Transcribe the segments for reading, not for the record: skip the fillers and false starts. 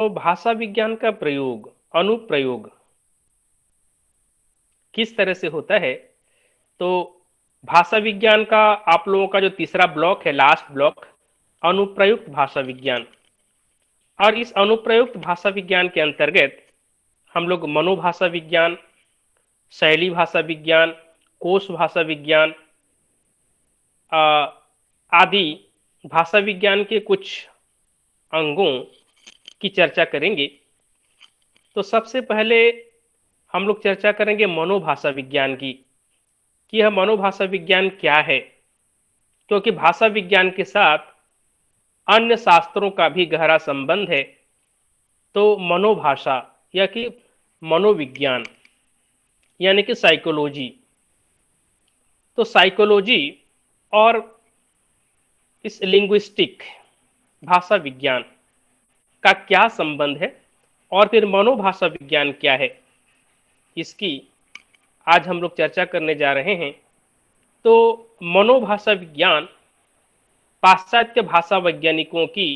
तो भाषा विज्ञान का प्रयोग, अनुप्रयोग किस तरह से होता है? तो भाषा विज्ञान का आप लोगों का जो तीसरा ब्लॉक है, लास्ट ब्लॉक, अनुप्रयुक्त भाषा विज्ञान। और इस अनुप्रयुक्त भाषा विज्ञान के अंतर्गत हम लोग मनोभाषा विज्ञान, शैली भाषा विज्ञान, कोश भाषा विज्ञान आदि भाषा विज्ञान के कुछ अंगों की चर्चा करेंगे। तो सबसे पहले हम लोग चर्चा करेंगे मनोभाषा विज्ञान की, कि यह मनोभाषा विज्ञान क्या है, क्योंकि भाषा विज्ञान के साथ अन्य शास्त्रों का भी गहरा संबंध है। तो मनोभाषा या कि मनोविज्ञान यानी कि साइकोलॉजी, तो साइकोलॉजी और इस लिंग्विस्टिक भाषा विज्ञान का क्या संबंध है, और फिर मनोभाषा विज्ञान क्या है, इसकी आज हम लोग चर्चा करने जा रहे हैं। तो मनोभाषा विज्ञान पाश्चात्य भाषा वैज्ञानिकों की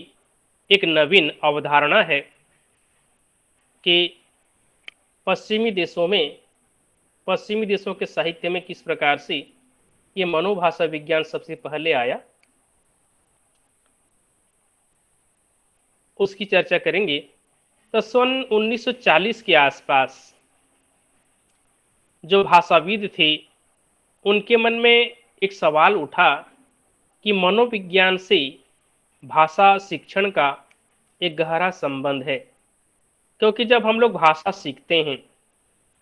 एक नवीन अवधारणा है कि पश्चिमी देशों के साहित्य में किस प्रकार से ये मनोभाषा विज्ञान सबसे पहले आया, उसकी चर्चा करेंगे। तो सन 1940 के आसपास जो भाषाविद थे, उनके मन में एक सवाल उठा कि मनोविज्ञान से भाषा शिक्षण का एक गहरा संबंध है। क्योंकि जब हम लोग भाषा सीखते हैं,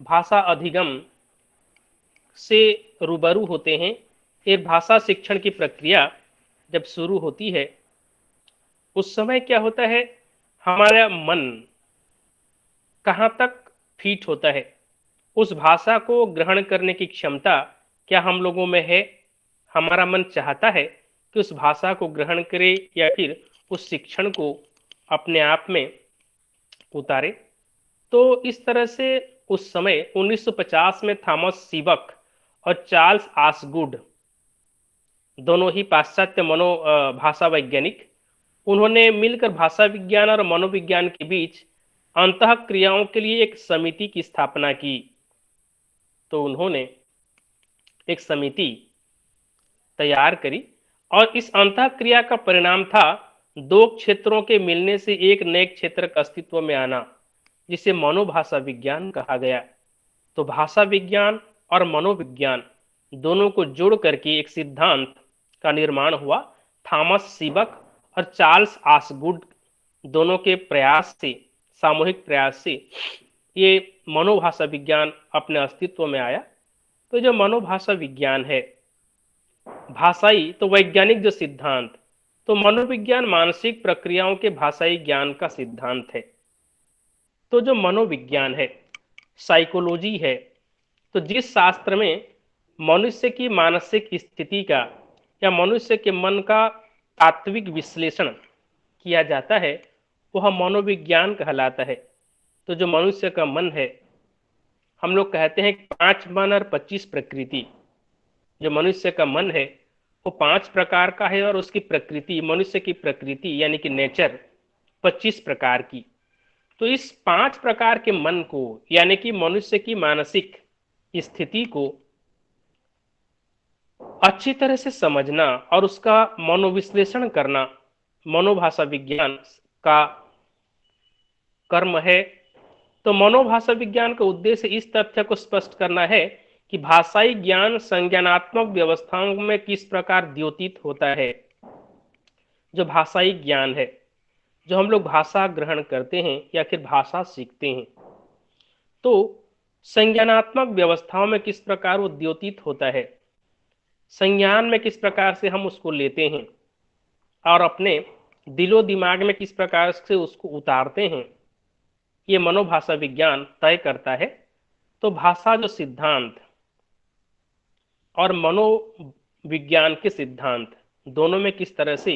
भाषा अधिगम से रूबरू होते हैं, एक भाषा शिक्षण की प्रक्रिया जब शुरू होती है, उस समय क्या होता है, हमारा मन कहाँ तक फिट होता है, उस भाषा को ग्रहण करने की क्षमता क्या हम लोगों में है, हमारा मन चाहता है कि उस भाषा को ग्रहण करे या फिर उस शिक्षण को अपने आप में उतारे। तो इस तरह से उस समय 1950 में थॉमस सीबक और चार्ल्स आसगुड, दोनों ही पाश्चात्य भाषा वैज्ञानिक, उन्होंने मिलकर भाषा विज्ञान और मनोविज्ञान के बीच अंतः क्रियाओं के लिए एक समिति की स्थापना की। तो उन्होंने एक समिति तैयार करी और इस अंतः क्रिया का परिणाम था दो क्षेत्रों के मिलने से एक नए क्षेत्र का अस्तित्व में आना, जिसे मनोभाषा विज्ञान कहा गया। तो भाषा विज्ञान और मनोविज्ञान दोनों को जोड़ करके एक सिद्धांत का निर्माण हुआ। थॉमस सीबक और चार्ल्स आसगुड दोनों के प्रयास से, सामूहिक प्रयास से, ये मनोभाषा विज्ञान अपने अस्तित्व में आया। तो जो मनोभाषा विज्ञान है, भाषाई तो वैज्ञानिक जो सिद्धांत, तो मनोविज्ञान मानसिक प्रक्रियाओं के भाषाई ज्ञान का सिद्धांत है। तो जो मनोविज्ञान है, साइकोलॉजी है, तो जिस शास्त्र में मनुष्य की मानसिक स्थिति का या मनुष्य के मन का तात्विक विश्लेषण किया जाता है, वह मनोविज्ञान कहलाता है। तो जो मनुष्य का मन है, हम लोग कहते हैं 5 मन और 25 प्रकृति। जो मनुष्य का मन है वो 5 प्रकार का है और उसकी प्रकृति, मनुष्य की प्रकृति यानी कि नेचर, 25 प्रकार की। तो इस 5 प्रकार के मन को यानी कि मनुष्य की मानसिक स्थिति को अच्छी तरह से समझना और उसका मनोविश्लेषण करना मनोभाषा विज्ञान का कर्म है। तो मनोभाषा विज्ञान का उद्देश्य इस तथ्य को स्पष्ट करना है कि भाषाई ज्ञान संज्ञानात्मक व्यवस्थाओं में किस प्रकार द्योतित होता है। जो भाषाई ज्ञान है, जो हम लोग भाषा ग्रहण करते हैं या फिर भाषा सीखते हैं, तो संज्ञानात्मक व्यवस्थाओं में किस प्रकार वो द्योतित होता है, संज्ञान में किस प्रकार से हम उसको लेते हैं और अपने दिलो दिमाग में किस प्रकार से उसको उतारते हैं, ये मनोभाषा विज्ञान तय करता है। तो भाषा जो सिद्धांत और मनोविज्ञान के सिद्धांत दोनों में किस तरह से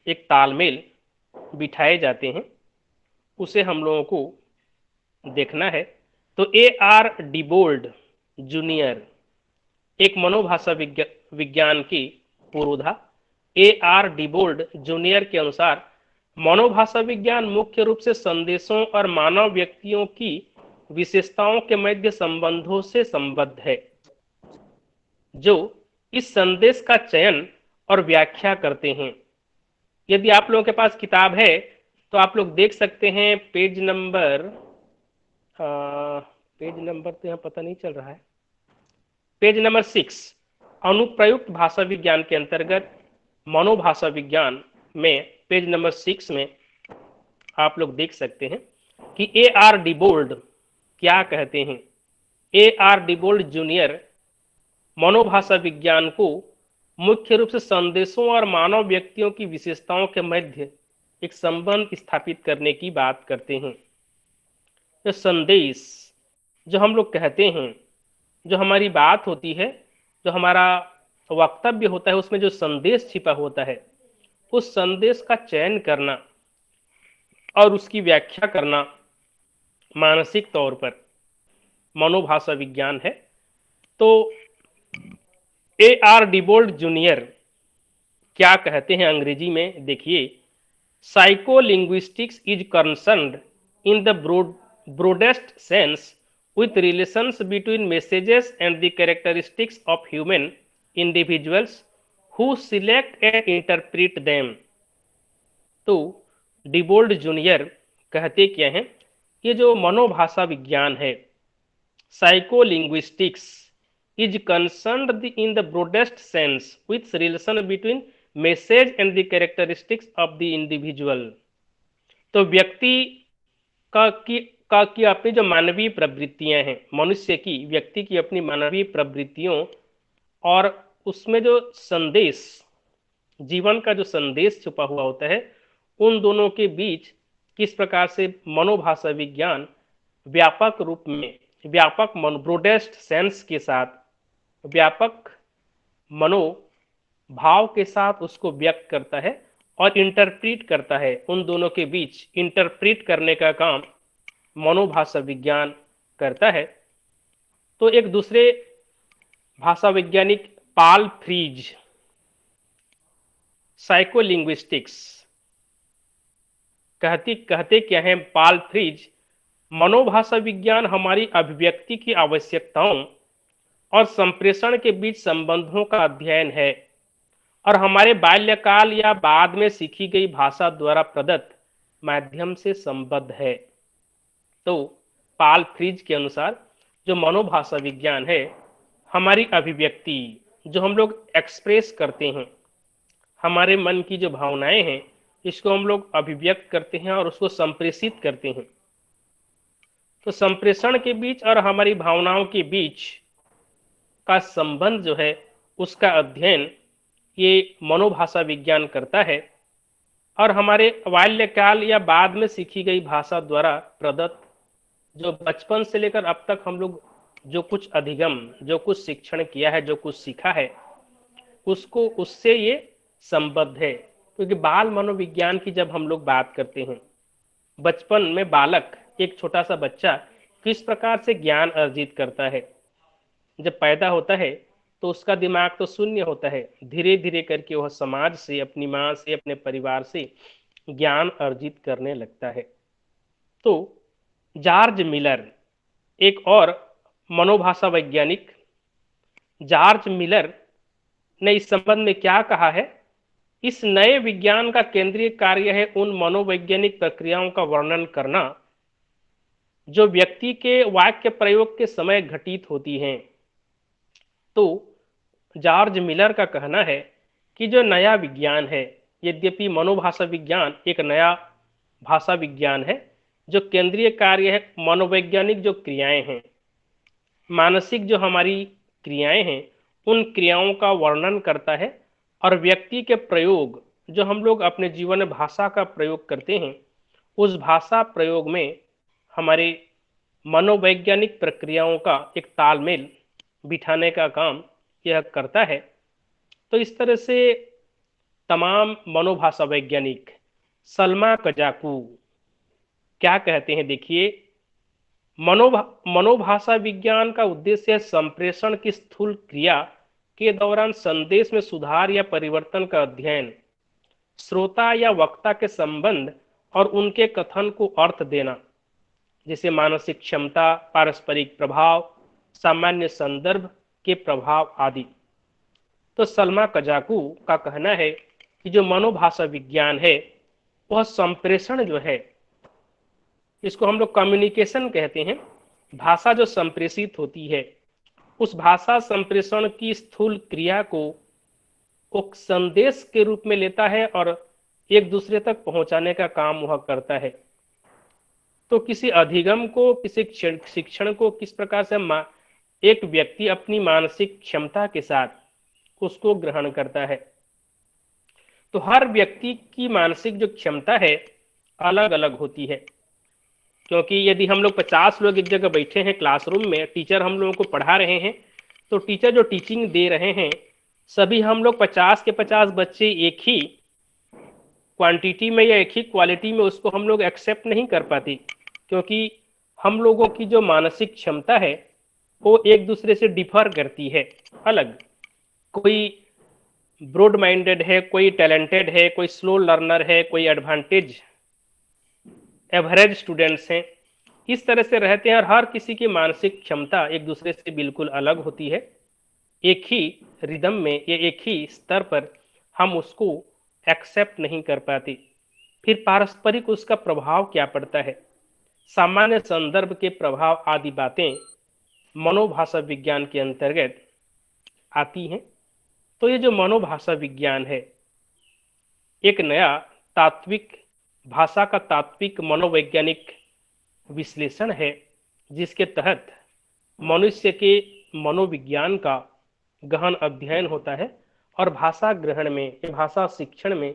एक तालमेल बिठाए जाते हैं, उसे हम लोगों को देखना है। तो A.R. डिबोल्ड जूनियर, एक मनोभाषा विज्ञान की पुरोधा, A.R. डिबोल्ड जूनियर के अनुसार मनोभाषा विज्ञान मुख्य रूप से संदेशों और मानव व्यक्तियों की विशेषताओं के मध्य संबंधों से संबद्ध है, जो इस संदेश का चयन और व्याख्या करते हैं। यदि आप लोगों के पास किताब है तो आप लोग देख सकते हैं पेज नंबर तो यहाँ पता नहीं चल रहा है, पेज नंबर 6, अनुप्रयुक्त भाषा विज्ञान के अंतर्गत मनोभाषा विज्ञान में पेज नंबर 6 में आप लोग देख सकते हैं कि A.R. डिबोल्ड क्या कहते हैं। A.R. डिबोल्ड जूनियर मनोभाषा विज्ञान को मुख्य रूप से संदेशों और मानव व्यक्तियों की विशेषताओं के मध्य एक संबंध स्थापित करने की बात करते हैं। जो संदेश जो हम लोग कहते हैं, जो हमारी बात होती है, जो हमारा वक्तव्य होता है, उसमें जो संदेश छिपा होता है, उस संदेश का चयन करना और उसकी व्याख्या करना मानसिक तौर पर मनोभाषा विज्ञान है। तो A.R. डिबोल्ड जूनियर क्या कहते हैं अंग्रेजी में, देखिए, psycholinguistics is concerned in the broadest sense with relations between messages and the characteristics of human individuals who select and interpret them। तो डिबोल्ड जूनियर कहते क्या हैं, ये जो मनोभाषा विज्ञान है, psycholinguistics is concerned in the broadest sense with relation between message and the characteristics of the individual. तो व्यक्ति की अपनी जो मानवीय प्रवृत्तियां हैं, मनुष्य की, व्यक्ति की अपनी मानवीय प्रवृत्तियों और उसमें जो संदेश, जीवन का जो संदेश छुपा हुआ होता है, उन दोनों के बीच किस प्रकार से मनोभाषा विज्ञान व्यापक रूप में, व्यापक ब्रॉडेस्ट सेंस के साथ, व्यापक मनोभाव के साथ उसको व्यक्त करता है और इंटरप्रीट करता है। उन दोनों के बीच इंटरप्रीट करने का काम मनोभाषा विज्ञान करता है। तो एक दूसरे भाषा वैज्ञानिक पाल फ्रीज, साइकोलिंग्विस्टिक्स कहते क्या है पाल फ्रीज, मनोभाषा विज्ञान हमारी अभिव्यक्ति की आवश्यकताओं और संप्रेषण के बीच संबंधों का अध्ययन है और हमारे बाल्यकाल या बाद में सीखी गई भाषा द्वारा प्रदत्त माध्यम से संबद्ध है। तो पाल फ्रीज के अनुसार जो मनोभाषा विज्ञान है, हमारी अभिव्यक्ति, जो हम लोग एक्सप्रेस करते हैं, हमारे मन की जो भावनाएं हैं, इसको हम लोग अभिव्यक्त करते हैं और उसको संप्रेषित करते हैं। तो संप्रेषण के बीच और हमारी भावनाओं के बीच का संबंध जो है, उसका अध्ययन ये मनोभाषा विज्ञान करता है और हमारे बाल्यकाल या बाद में सीखी गई भाषा द्वारा प्रदत्त, जो बचपन से लेकर अब तक हम लोग जो कुछ अधिगम, जो कुछ शिक्षण किया है, जो कुछ सीखा है, उसको उससे ये संबद्ध है। क्योंकि बाल मनोविज्ञान की जब हम लोग बात करते हैं, बचपन में बालक, एक छोटा सा बच्चा किस प्रकार से ज्ञान अर्जित करता है। जब पैदा होता है तो उसका दिमाग तो शून्य होता है, धीरे धीरे करके वह समाज से, अपनी माँ से, अपने परिवार से ज्ञान अर्जित करने लगता है। तो जॉर्ज मिलर, एक और मनोभाषा वैज्ञानिक, जॉर्ज मिलर ने इस संबंध में क्या कहा है, इस नए विज्ञान का केंद्रीय कार्य है उन मनोवैज्ञानिक प्रक्रियाओं का वर्णन करना जो व्यक्ति के वाक्य प्रयोग के समय घटित होती हैं। तो जॉर्ज मिलर का कहना है कि जो नया विज्ञान है, यद्यपि मनोभाषा विज्ञान एक नया भाषा विज्ञान है, जो केंद्रीय कार्य है मनोवैज्ञानिक जो क्रियाएं हैं, मानसिक जो हमारी क्रियाएं हैं, उन क्रियाओं का वर्णन करता है और व्यक्ति के प्रयोग, जो हम लोग अपने जीवन में भाषा का प्रयोग करते हैं, उस भाषा प्रयोग में हमारे मनोवैज्ञानिक प्रक्रियाओं का एक तालमेल बिठाने का काम यह करता है। तो इस तरह से तमाम मनोभाषा वैज्ञानिक, सलमा कजाकू क्या कहते हैं, देखिए, मनोभाषा विज्ञान का उद्देश्य संप्रेषण की स्थूल क्रिया के दौरान संदेश में सुधार या परिवर्तन का अध्ययन श्रोता या वक्ता के संबंध और उनके कथन को अर्थ देना, जैसे मानसिक क्षमता, पारस्परिक प्रभाव, सामान्य संदर्भ के प्रभाव आदि। तो सलमा कजाकू का कहना है कि जो मनोभाषा विज्ञान है वह संप्रेषण जो है, इसको हम लोग कम्युनिकेशन कहते हैं, भाषा जो संप्रेषित होती है उस भाषा संप्रेषण की स्थूल क्रिया को वो संदेश के रूप में लेता है और एक दूसरे तक पहुंचाने का काम वह करता है। तो किसी अधिगम को, किसी शिक्षण को किस प्रकार से एक व्यक्ति अपनी मानसिक क्षमता के साथ उसको ग्रहण करता है। तो हर व्यक्ति की मानसिक जो क्षमता है अलग अलग होती है, क्योंकि यदि हम लोग 50 लोग एक जगह बैठे हैं क्लासरूम में, टीचर हम लोगों को पढ़ा रहे हैं, तो टीचर जो टीचिंग दे रहे हैं सभी हम लोग 50 के 50 बच्चे एक ही क्वांटिटी में या एक ही क्वालिटी में उसको हम लोग एक्सेप्ट नहीं कर पाते, क्योंकि हम लोगों की जो मानसिक क्षमता है वो एक दूसरे से डिफर करती है अलग। कोई ब्रॉड माइंडेड है, कोई टैलेंटेड है, कोई स्लो लर्नर है, कोई एडवांटेज एवरेज स्टूडेंट्स हैं, इस तरह से रहते हैं और हर किसी की मानसिक क्षमता एक दूसरे से बिल्कुल अलग होती है। एक ही रिदम में या एक ही स्तर पर हम उसको एक्सेप्ट नहीं कर पाते। फिर पारस्परिक उसका प्रभाव क्या पड़ता है, सामान्य संदर्भ के प्रभाव आदि बातें मनोभाषा विज्ञान के अंतर्गत आती हैं। तो ये जो मनोभाषा विज्ञान है एक नया तात्विक भाषा का तात्विक मनोवैज्ञानिक विश्लेषण है, जिसके तहत मनुष्य के मनोविज्ञान का गहन अध्ययन होता है और भाषा ग्रहण में, भाषा शिक्षण में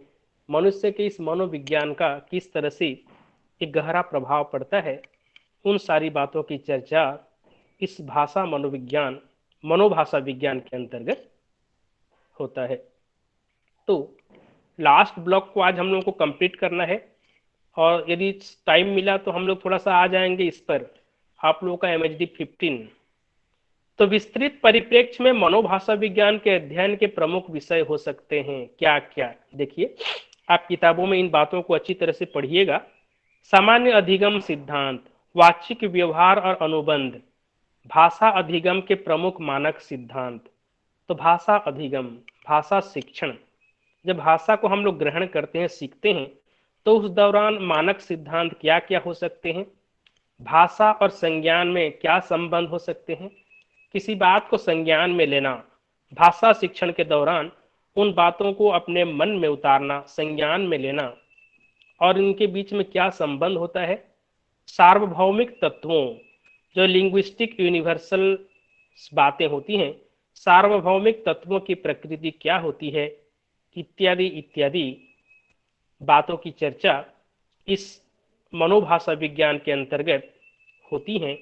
मनुष्य के इस मनोविज्ञान का किस तरह से एक गहरा प्रभाव पड़ता है, उन सारी बातों की चर्चा इस भाषा मनोविज्ञान, मनोभाषा विज्ञान के अंतर्गत होता है। तो लास्ट ब्लॉक को आज हम लोगों को कंप्लीट करना है और यदि टाइम मिला तो हम लोग थोड़ा सा आ जाएंगे इस पर, आप लोगों का MHD 15। तो विस्तृत परिप्रेक्ष्य में मनोभाषा विज्ञान के अध्ययन के प्रमुख विषय हो सकते हैं क्या क्या। देखिए, आप किताबों में इन बातों को अच्छी तरह से पढ़िएगा। सामान्य अधिगम सिद्धांत, वाचिक व्यवहार और अनुबंध, भाषा अधिगम के प्रमुख मानक सिद्धांत। तो भाषा अधिगम, भाषा शिक्षण, जब भाषा को हम लोग ग्रहण करते हैं, सीखते हैं, तो उस दौरान मानक सिद्धांत क्या क्या हो सकते हैं, भाषा और संज्ञान में क्या संबंध हो सकते हैं, किसी बात को संज्ञान में लेना, भाषा शिक्षण के दौरान उन बातों को अपने मन में उतारना, संज्ञान में लेना, और इनके बीच में क्या संबंध होता है, सार्वभौमिक तत्वों, जो लिंग्विस्टिक यूनिवर्सल बातें होती हैं, सार्वभौमिक तत्वों की प्रकृति क्या होती है, इत्यादि इत्यादि बातों की चर्चा इस मनोभाषा विज्ञान के अंतर्गत होती हैं।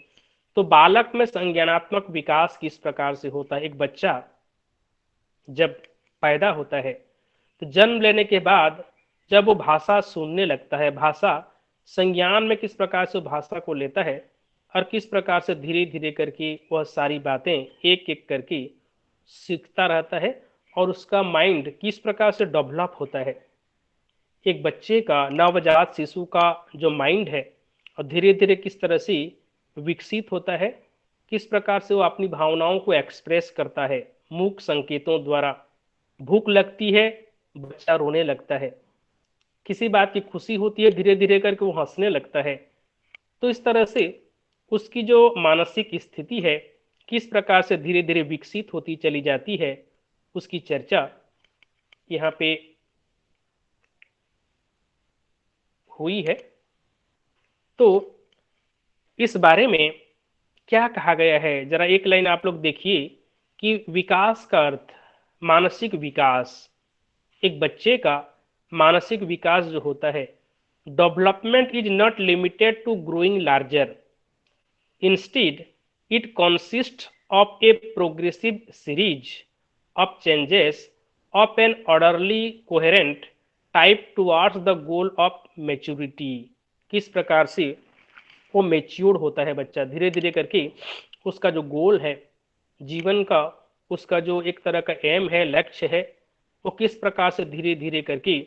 तो बालक में संज्ञानात्मक विकास किस प्रकार से होता है। एक बच्चा जब पैदा होता है तो जन्म लेने के बाद जब वो भाषा सुनने लगता है, भाषा संज्ञान में किस प्रकार से भाषा को लेता है और किस प्रकार से धीरे धीरे करके वह सारी बातें एक एक करके सीखता रहता है और उसका माइंड किस प्रकार से डेवलप होता है। एक बच्चे का, नवजात शिशु का जो माइंड है और धीरे धीरे किस तरह से विकसित होता है, किस प्रकार से वो अपनी भावनाओं को एक्सप्रेस करता है मूक संकेतों द्वारा। भूख लगती है, बच्चा रोने लगता है, किसी बात की खुशी होती है, धीरे धीरे करके वो हंसने लगता है। तो इस तरह से उसकी जो मानसिक स्थिति है किस प्रकार से धीरे धीरे विकसित होती चली जाती है, उसकी चर्चा यहाँ पे हुई है। तो इस बारे में क्या कहा गया है, जरा एक लाइन आप लोग देखिए कि विकास का अर्थ मानसिक विकास, एक बच्चे का मानसिक विकास जो होता है, development is not limited to growing larger, instead it consist of a progressive series of changes of an orderly coherent type towards the goal of maturity. किस प्रकार से वो मैच्योर होता है बच्चा, धीरे धीरे करके उसका जो गोल है जीवन का, उसका जो एक तरह का एम है, लक्ष्य है, वो किस प्रकार से धीरे धीरे करके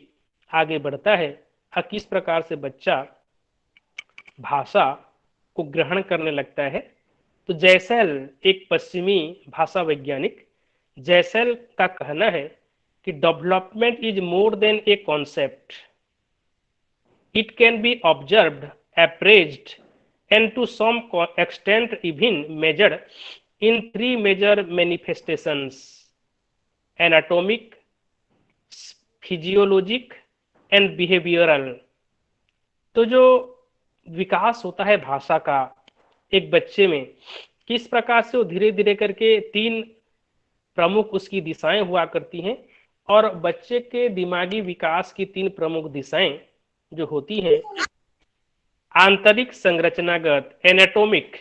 आगे बढ़ता है और किस प्रकार से बच्चा भाषा को ग्रहण करने लगता है। तो जैसल एक पश्चिमी भाषा वैज्ञानिक जैसल का कहना है कि development is more than a concept, it can be observed, appraised and to some extent even measured in three major manifestations: anatomic, physiologic and behavioural. तो जो विकास होता है भाषा का एक बच्चे में, किस प्रकार से वो धीरे धीरे करके तीन प्रमुख उसकी दिशाएं हुआ करती हैं, और बच्चे के दिमागी विकास की तीन प्रमुख दिशाएं जो होती हैं: आंतरिक संरचनागत, एनाटॉमिक,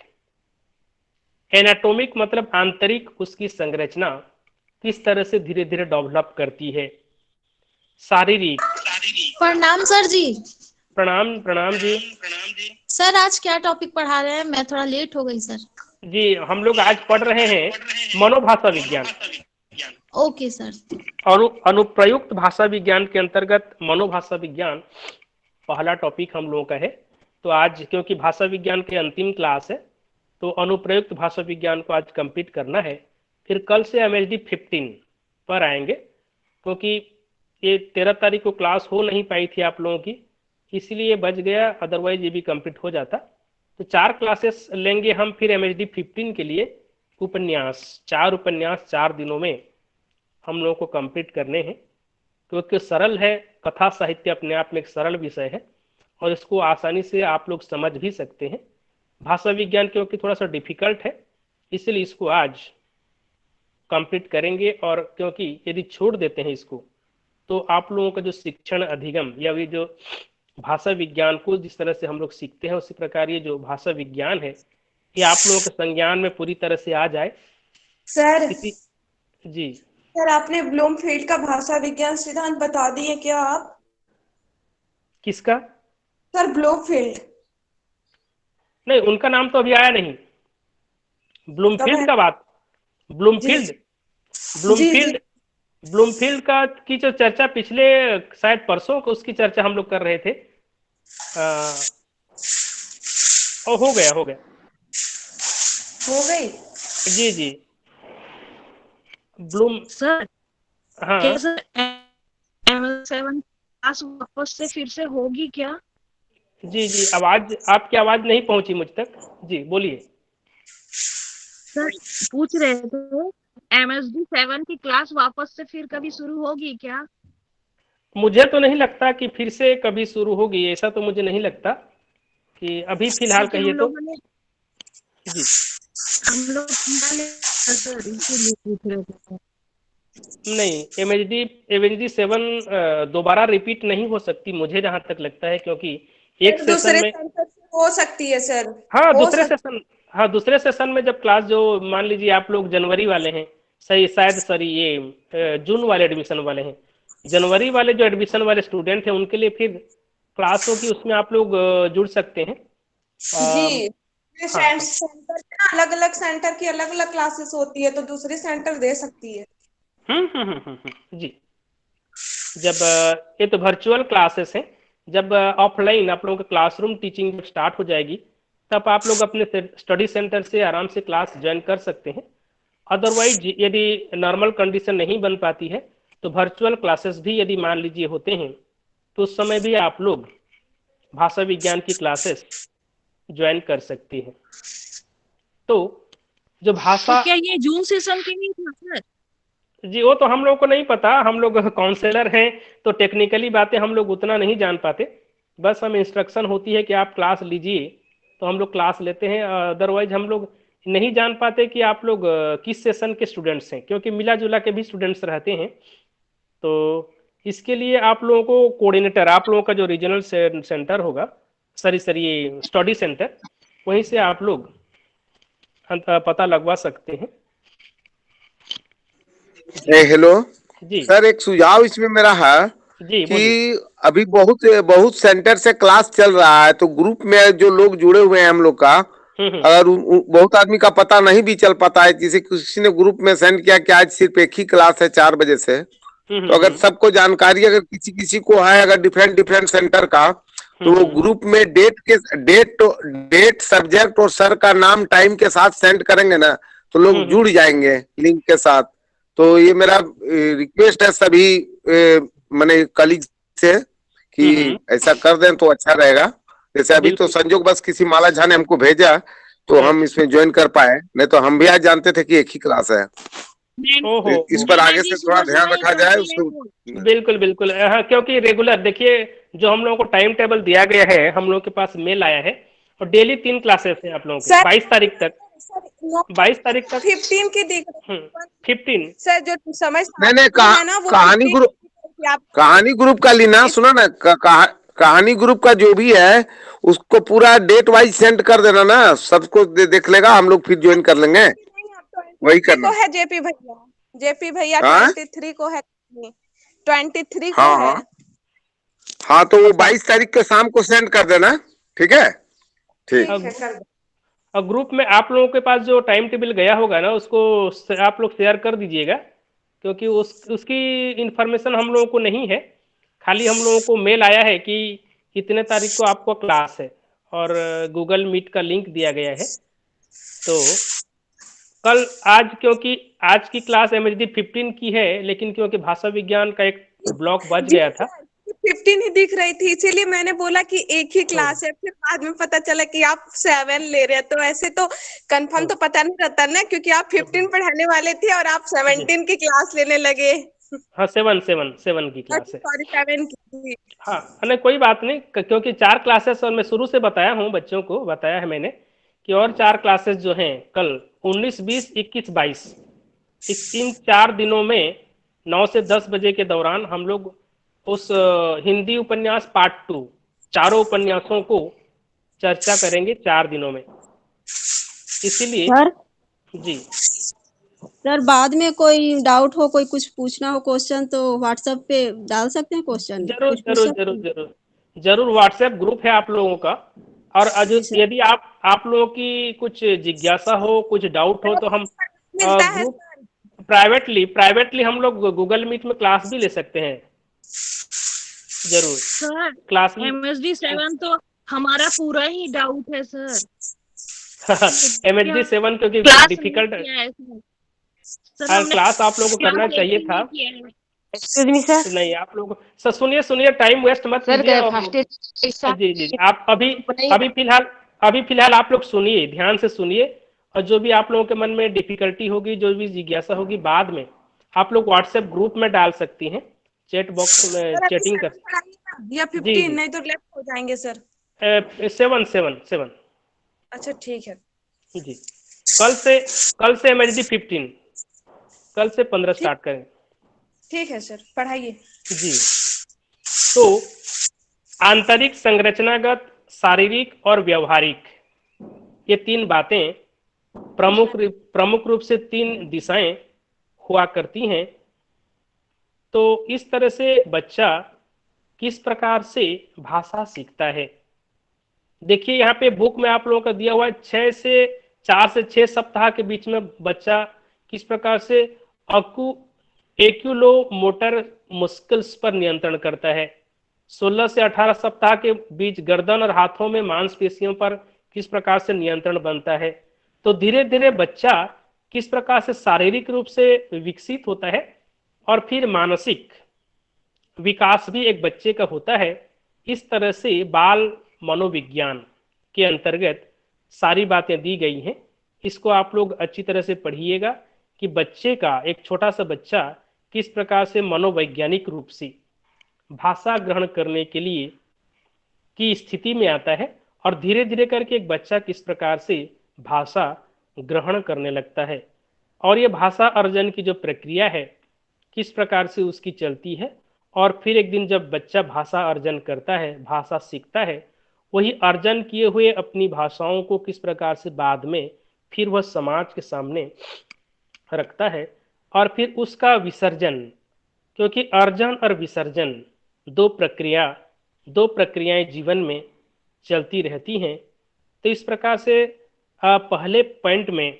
एनाटॉमिक मतलब आंतरिक उसकी संरचना किस तरह से धीरे धीरे डेवलप करती है। शारीरिक। प्रणाम सर जी। प्रणाम प्रणाम जी। सर आज क्या टॉपिक पढ़ा रहे हैं? मैं थोड़ा लेट हो गई सर। जी, हम लोग आज पढ़ रहे हैं मनोभाषा विज्ञान। Okay sir. और अनुप्रयुक्त भाषा विज्ञान के अंतर्गत मनोभाषा विज्ञान पहला टॉपिक हम लोगों का है। तो आज क्योंकि भाषा विज्ञान की अंतिम क्लास है, तो अनुप्रयुक्त भाषा विज्ञान को आज कंप्लीट करना है। फिर कल से MHD 15 पर आएंगे, क्योंकि ये 13 तारीख को क्लास हो नहीं पाई थी आप लोगों की, इसलिए बच गया, अदरवाइज ये भी कंप्लीट हो जाता। तो 4 क्लासेस लेंगे हम फिर MHD 15 के लिए। उपन्यास, 4 उपन्यास 4 दिनों में हम लोगों को कंप्लीट करने हैं, क्योंकि सरल है। कथा साहित्य अपने आप में एक सरल विषय है और इसको आसानी से आप लोग समझ भी सकते हैं। भाषा विज्ञान क्योंकि थोड़ा सा डिफिकल्ट है, इसलिए इसको आज कंप्लीट करेंगे। और क्योंकि यदि छोड़ देते हैं इसको, तो आप लोगों का जो शिक्षण अधिगम या ये जो भाषा विज्ञान को जिस तरह से हम लोग सीखते हैं, उसी प्रकार ये जो भाषा विज्ञान है, ये आप लोगों के संज्ञान में पूरी तरह से आ जाए। सर जी सर, आपने ब्लूमफील्ड का भाषा विज्ञान सिद्धांत बता दिए क्या आप? किसका? Sir Bloomfield. नहीं, उनका नाम तो अभी आया नहीं। ब्लूमफील्ड का बात, ब्लूमफील्ड ब्लूमफील्ड ब्लूमफील्ड का की जो चर्चा पिछले शायद परसों को उसकी चर्चा हम लोग कर रहे थे। ओ हो गया हो गई। जी जी। ब्लूम सर, हाँ क्या सर ML7 क्लास वापस से फिर से होगी क्या? जी जी, आवाज आपकी आवाज नहीं पहुंची मुझ तक। जी बोलिए। सर पूछ रहे थे MSD 7 की क्लास वापस से फिर कभी शुरू होगी क्या? मुझे तो नहीं लगता कि फिर से कभी शुरू होगी, ऐसा तो मुझे नहीं लगता कि अभी फिलहाल कहिए तो। जी, हम लोग सर इसीलिए पूछ रहे थे। नहीं, MHD 7 दोबारा रिपीट नहीं हो सकती मुझे जहां तक लगता है, क्योंकि एक सेशन में हो सकती है सर। हाँ दूसरे सेशन, हाँ दूसरे सेशन में जब क्लास जो मान लीजिए आप लोग जनवरी वाले हैं, सही शायद सर ये जून वाले एडमिशन वाले हैं, जनवरी वाले जो एडमिशन वाले स्टूडेंट हैं उनके लिए फिर क्लास होगी, उसमें आप लोग जुड़ सकते हैं। जी, हाँ सेंटर अलग अलग सेंटर की अलग अलग क्लासेस होती है, तो दूसरी सेंटर दे सकती है। जी। जब ये तो वर्चुअल क्लासेस हैं, जब ऑफलाइन आप लोगों का क्लासरूम टीचिंग जब स्टार्ट हो जाएगी, तब आप लोग अपने स्टडी सेंटर से आराम से क्लास ज्वाइन कर सकते हैं। अदरवाइज यदि नॉर्मल कंडीशन नहीं बन पाती है, तो वर्चुअल क्लासेस भी यदि मान लीजिए होते हैं, तो उस समय भी आप लोग भाषा विज्ञान की क्लासेस ज्वाइन कर सकते हैं। तो जो भाषा, तो क्या ये जून सेशन के लिए था सर? जी वो तो हम लोग को नहीं पता, हम लोग काउंसलर हैं तो टेक्निकली बातें हम लोग उतना नहीं जान पाते। बस हम इंस्ट्रक्शन होती है कि आप क्लास लीजिए, तो हम लोग क्लास लेते हैं। अदरवाइज हम लोग नहीं जान पाते कि आप लोग किस सेशन के स्टूडेंट्स हैं, क्योंकि मिला जुला के भी स्टूडेंट्स रहते हैं। तो इसके लिए आप लोगों को कोऑर्डिनेटर, आप लोगों का जो रीजनल सेंटर होगा, सॉरी ये स्टडी सेंटर, वहीं से आप लोग पता लगवा सकते हैं। हेलो जी सर, एक सुझाव इसमें मेरा है जी कि बोलिए। अभी बहुत बहुत सेंटर से क्लास चल रहा है, तो ग्रुप में जो लोग जुड़े हुए हैं हम लोग का, अगर बहुत आदमी का पता नहीं भी चल पाता है, किसी किसी ने ग्रुप में सेंड किया कि आज सिर्फ एक ही क्लास है 4 बजे से, तो अगर सबको जानकारी अगर किसी किसी को है अगर डिफरेंट डिफरेंट सेंटर का, तो वो ग्रुप में डेट सब्जेक्ट और सर का नाम टाइम के साथ सेंड करेंगे ना, तो लोग जुड़ जाएंगे लिंक के साथ। तो ये मेरा रिक्वेस्ट है सभी मैंने कलीग से कि ऐसा कर दें तो अच्छा रहेगा। जैसे अभी तो संजोग बस किसी माला झा ने हमको भेजा तो हम इसमें ज्वाइन कर पाए, नहीं तो हम भी आज जानते थे कि एक ही क्लास है। तो इस पर आगे से थोड़ा ध्यान रखा जाए उसको। बिल्कुल बिल्कुल, हाँ, क्योंकि रेगुलर देखिए जो हम लोगों को टाइम टेबल दिया गया है, हम लोगों के पास मेल आया है और डेली 3 क्लासेस हैं आप लोगों के 22 तारीख तक। 22 तारीख तक 15 की दिख 15 सर जो समय नहीं है ना वो कहानी ग्रुप का लेना, सुनो ना, कहानी ग्रुप का जो भी है उसको पूरा डेट वाइज सेंड कर देना ना, सबको देख लेगा, हम लोग फिर ज्वाइन कर लेंगे। वही करना है। जेपी भैया 23 को है, 23 को हाँ है। हाँ, तो वो 22 तारीख को शाम को सेंड कर देना, ठीक है? ठीक है। और ग्रुप में आप लोगों के पास जो टाइम टेबल गया होगा ना, उसको आप लोग शेयर कर दीजिएगा, क्योंकि उसकी इंफॉर्मेशन हम लोगों को नहीं है। खाली हम लोगों को मेल आया है कि इतने तारीख को आपको क्लास है और गूगल मीट का लिंक दिया गया है। तो कल आज, क्योंकि आज की क्लास MHD 15 की है, लेकिन क्योंकि भाषा विज्ञान का एक ब्लॉक बच गया था, 15 ही दिख रही थी, इसीलिए मैंने बोला कि एक ही क्लास है। फिर बाद में पता चला कि आप 7 ले रहे हैं, तो ऐसे तो कंफर्म तो पता नहीं रहता ना, क्योंकि आप 15 पढ़ाने वाले थे और आप 17 की क्लास लेने लगे। हाँ, 7 की क्लास है। सॉरी 7 की। हाँ, नहीं कोई बात नहीं, क्योंकि 4 क्लासेस, और मैं शुरू से बताया हूँ, बच्चों को बताया है मैंने कि और 4 क्लासेस जो हैं कल 19, 20, 21, 22, इन 4 दिनों में 9 से 10 बजे के दौरान हम लोग उस हिंदी उपन्यास पार्ट 2 चारों उपन्यासों को चर्चा करेंगे 4 दिनों में। इसीलिए सर जी सर, बाद में कोई डाउट हो, कोई कुछ पूछना हो क्वेश्चन, तो व्हाट्सएप पे डाल सकते हैं क्वेश्चन? जरूर जरूर जरूर जरूर जरूर, व्हाट्सएप ग्रुप है आप लोगों का। और यदि आप लोगों की कुछ जिज्ञासा हो, कुछ डाउट हो, तो हम ग्रुप प्राइवेटली हम लोग गूगल मीट में क्लास भी ले सकते हैं। जरूर सर, क्लास MSD 7 तो हमारा पूरा ही डाउट है सर। MHD 7 क्योंकि डिफिकल्ट क्लास आप लोगों को करना चाहिए था। Excuse me sir. नहीं, आप लोग सर सुनिए, टाइम वेस्ट मत कीजिए। जी आप अभी फिलहाल आप लोग सुनिए, ध्यान से सुनिए, और जो भी आप लोगों के मन में डिफिकल्टी होगी, जो भी जिज्ञासा होगी, बाद में आप लोग व्हाट्सएप ग्रुप में डाल सकती हैं, चैट बॉक्स में चैटिंग कर। या 15 नहीं तो लेफ्ट हो जाएंगे सर। 7। अच्छा ठीक है जी, कल से MHD 15, कल से 15 स्टार्ट करें। ठीक है सर, पढ़ाइए। जी, तो आंतरिक, संरचनागत, शारीरिक और व्यवहारिक, ये 3 बातें प्रमुख रूप से 3 दिशाएं हुआ करती हैं। तो इस तरह से बच्चा किस प्रकार से भाषा सीखता है, देखिए यहाँ पे बुक में आप लोगों का दिया हुआ है 4 से 6 सप्ताह के बीच में बच्चा किस प्रकार से एक्यूलो मोटर मस्कल्स पर नियंत्रण करता है। 16 से 18 सप्ताह के बीच गर्दन और हाथों में मांसपेशियों पर किस प्रकार से नियंत्रण बनता है। तो धीरे धीरे बच्चा किस प्रकार से शारीरिक रूप से विकसित होता है और फिर मानसिक विकास भी एक बच्चे का होता है। इस तरह से बाल मनोविज्ञान के अंतर्गत सारी बातें दी गई हैं। इसको आप लोग अच्छी तरह से पढ़िएगा कि बच्चे का, एक छोटा सा बच्चा किस प्रकार से मनोवैज्ञानिक रूप से भाषा ग्रहण करने के लिए की स्थिति में आता है और धीरे धीरे करके एक बच्चा किस प्रकार से भाषा ग्रहण करने लगता है और ये भाषा अर्जन की जो प्रक्रिया है किस प्रकार से उसकी चलती है। और फिर एक दिन जब बच्चा भाषा अर्जन करता है, भाषा सीखता है, वही अर्जन किए हुए अपनी भाषाओं को किस प्रकार से बाद में फिर वह समाज के सामने रखता है और फिर उसका विसर्जन, क्योंकि अर्जन और विसर्जन दो प्रक्रियाएं जीवन में चलती रहती हैं। तो इस प्रकार से पहले पॉइंट में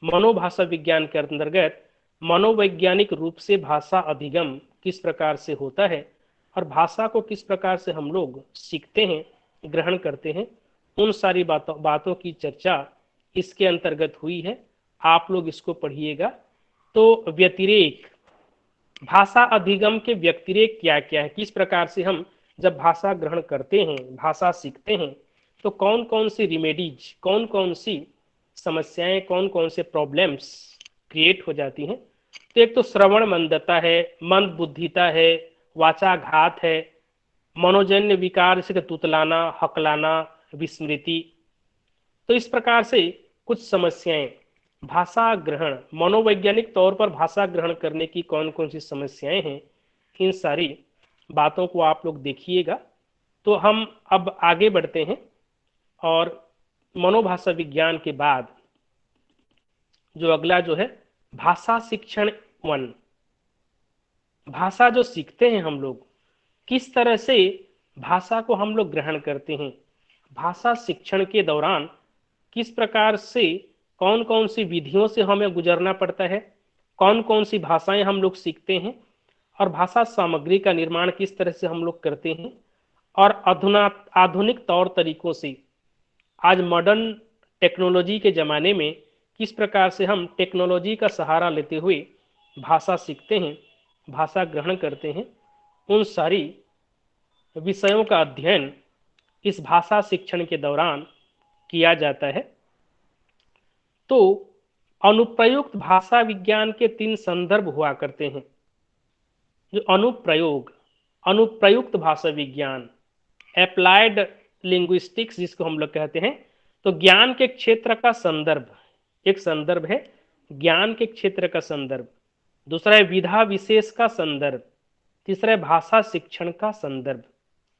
मनोभाषा विज्ञान के अंतर्गत मनोवैज्ञानिक रूप से भाषा अधिगम किस प्रकार से होता है और भाषा को किस प्रकार से हम लोग सीखते हैं, ग्रहण करते हैं, उन सारी बातों की चर्चा इसके अंतर्गत हुई है। आप लोग इसको पढ़िएगा। तो व्यतिरेक, भाषा अधिगम के व्यतिरेक क्या क्या है, किस प्रकार से हम जब भाषा ग्रहण करते हैं, भाषा सीखते हैं, तो कौन कौन सी रिमेडीज, कौन कौन सी समस्याएं, कौन कौन से प्रॉब्लम्स क्रिएट हो जाती हैं। तो एक तो श्रवण मंदता है, मंद बुद्धिता है, वाचाघात है, मनोजन्य विकार जैसे तुतलाना, हकलाना, विस्मृति। तो इस प्रकार से कुछ समस्याएं, भाषा ग्रहण, मनोवैज्ञानिक तौर पर भाषा ग्रहण करने की कौन कौन सी समस्याएं हैं, इन सारी बातों को आप लोग देखिएगा। तो हम अब आगे बढ़ते हैं और मनोभाषा विज्ञान के बाद जो अगला जो है भाषा शिक्षण 1, भाषा जो सीखते हैं हम लोग, किस तरह से भाषा को हम लोग ग्रहण करते हैं, भाषा शिक्षण के दौरान किस प्रकार से कौन कौन सी विधियों से हमें गुजरना पड़ता है, कौन कौन सी भाषाएं हम लोग सीखते हैं और भाषा सामग्री का निर्माण किस तरह से हम लोग करते हैं, और आधुनिक तौर तरीकों से आज मॉडर्न टेक्नोलॉजी के ज़माने में किस प्रकार से हम टेक्नोलॉजी का सहारा लेते हुए भाषा सीखते हैं, भाषा ग्रहण करते हैं, उन सारी विषयों का अध्ययन इस भाषा शिक्षण के दौरान किया जाता है। तो अनुप्रयुक्त भाषा विज्ञान के 3 संदर्भ हुआ करते हैं। जो अनुप्रयुक्त भाषा विज्ञान, एप्लाइड लिंग्विस्टिक्स जिसको हम लोग कहते हैं, तो ज्ञान के क्षेत्र का संदर्भ, एक संदर्भ है ज्ञान के क्षेत्र का संदर्भ, दूसरा है विधा विशेष का संदर्भ, तीसरा है भाषा शिक्षण का संदर्भ।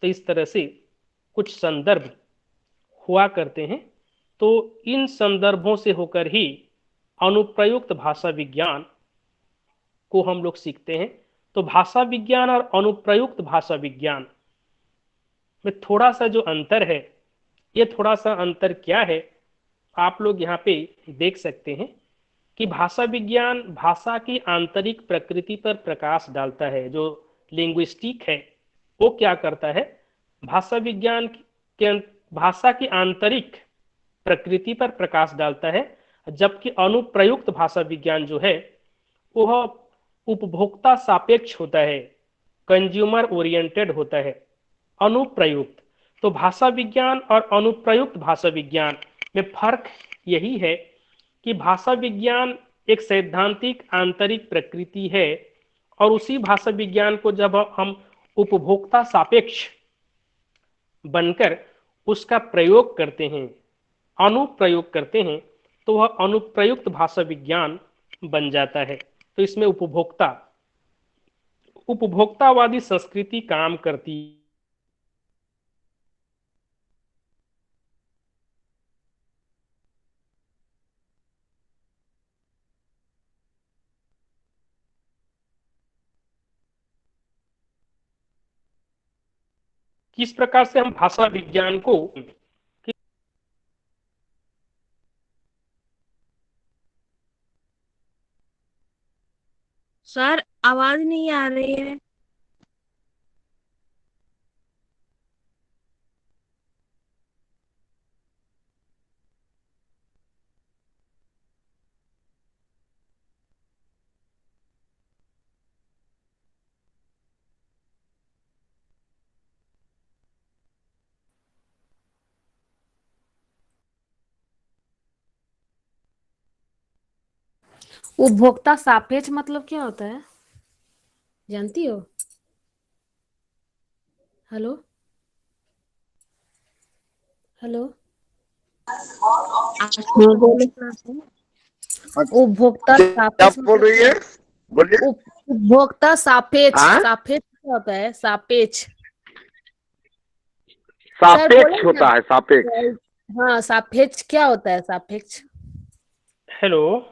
तो इस तरह से कुछ संदर्भ हुआ करते हैं। तो इन संदर्भों से होकर ही अनुप्रयुक्त भाषा विज्ञान को हम लोग सीखते हैं। तो भाषा विज्ञान और अनुप्रयुक्त भाषा विज्ञान में थोड़ा सा जो अंतर है, ये थोड़ा सा अंतर क्या है आप लोग यहाँ पे देख सकते हैं कि भाषा विज्ञान भाषा की आंतरिक प्रकृति पर प्रकाश डालता है। जो लिंग्विस्टिक है वो क्या करता है, भाषा विज्ञान के भाषा की आंतरिक प्रकृति पर प्रकाश डालता है, जबकि अनुप्रयुक्त भाषा विज्ञान जो है वह उपभोक्ता सापेक्ष होता है, कंज्यूमर ओरिएंटेड होता है। अनुप्रयुक्त, तो भाषा विज्ञान और अनुप्रयुक्त भाषा विज्ञान में फर्क यही है कि भाषा विज्ञान एक सैद्धांतिक आंतरिक प्रकृति है और उसी भाषा विज्ञान को जब हम उपभोक्ता सापेक्ष बनकर उसका प्रयोग करते हैं, अनुप्रयोग करते हैं, तो वह अनुप्रयुक्त भाषा विज्ञान बन जाता है। तो इसमें उपभोक्तावादी संस्कृति काम करती है। किस प्रकार से हम भाषा विज्ञान को सर आवाज नहीं आ रही है। उपभोक्ता सापेक्ष मतलब क्या होता है, जानती हो? हेलो हेलो, उपभोक्ता क्या सापेक्ष बोल रही है, बोलिए। उपभोक्ता सापेक्ष, हाँ? सापेक्ष क्या होता है? सापेक्ष सापेक्ष होता है, सापेक्ष। हाँ, सापेक्ष क्या होता है? सापेक्ष, हेलो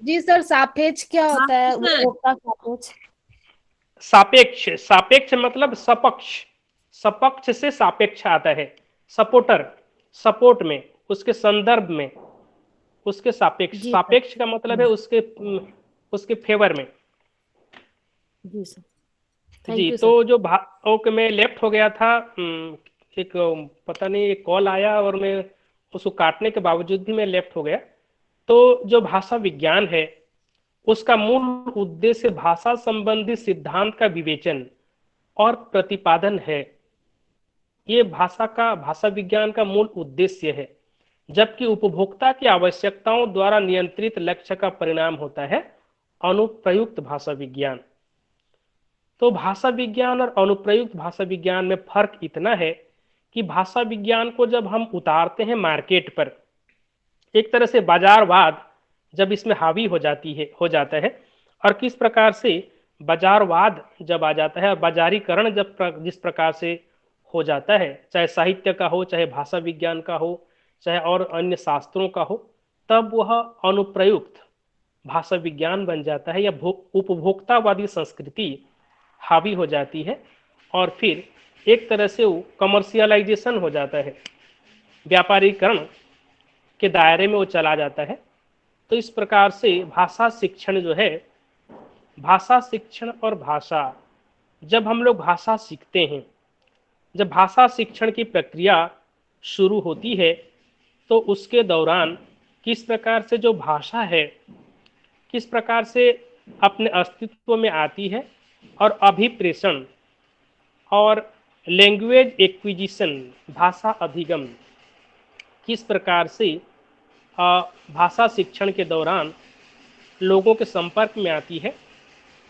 जी सर, सापेक्ष क्या होता है? उपभोक्ता सापेक्ष, सापेक्ष, सापेक्ष मतलब सपक्ष, सपक्ष से सापेक्ष आता है, सपोर्टर, सपोर्ट में, उसके संदर्भ में, उसके सापेक्ष। सापेक्ष का मतलब है उसके फेवर में। जी सर, थैंक जी, यू तो सर। जो ओके, मैं लेफ्ट हो गया था। एक पता नहीं एक कॉल आया और मैं उसको काटने के बावजूद भी मैं लेफ्ट हो गया। तो जो भाषा विज्ञान है उसका मूल उद्देश्य भाषा संबंधी सिद्धांत का विवेचन और प्रतिपादन है। ये भाषा विज्ञान का मूल उद्देश्य है, जबकि उपभोक्ता की आवश्यकताओं द्वारा नियंत्रित लक्ष्य का परिणाम होता है अनुप्रयुक्त भाषा विज्ञान। तो भाषा विज्ञान और अनुप्रयुक्त भाषा विज्ञान में फर्क इतना है कि भाषा विज्ञान को जब हम उतारते हैं मार्केट पर, एक तरह से बाजारवाद जब इसमें हावी हो जाता है, और किस प्रकार से बाजारवाद जब आ जाता है और बाजारीकरण जिस प्रकार से हो जाता है, चाहे साहित्य का हो, चाहे भाषा विज्ञान का हो, चाहे और अन्य शास्त्रों का हो, तब वह अनुप्रयुक्त भाषा विज्ञान बन जाता है या उपभोक्तावादी संस्कृति हावी हो जाती है, और फिर एक तरह से वो कमर्शियलाइजेशन हो जाता है, व्यापारीकरण के दायरे में वो चला जाता है। तो इस प्रकार से भाषा शिक्षण जो है, भाषा शिक्षण और भाषा, जब हम लोग भाषा सीखते हैं, जब भाषा शिक्षण की प्रक्रिया शुरू होती है, तो उसके दौरान किस प्रकार से जो भाषा है किस प्रकार से अपने अस्तित्व में आती है, और अभिप्रेषण और लैंग्वेज एक्विजिशन, भाषा अधिगम किस प्रकार से भाषा शिक्षण के दौरान लोगों के संपर्क में आती है।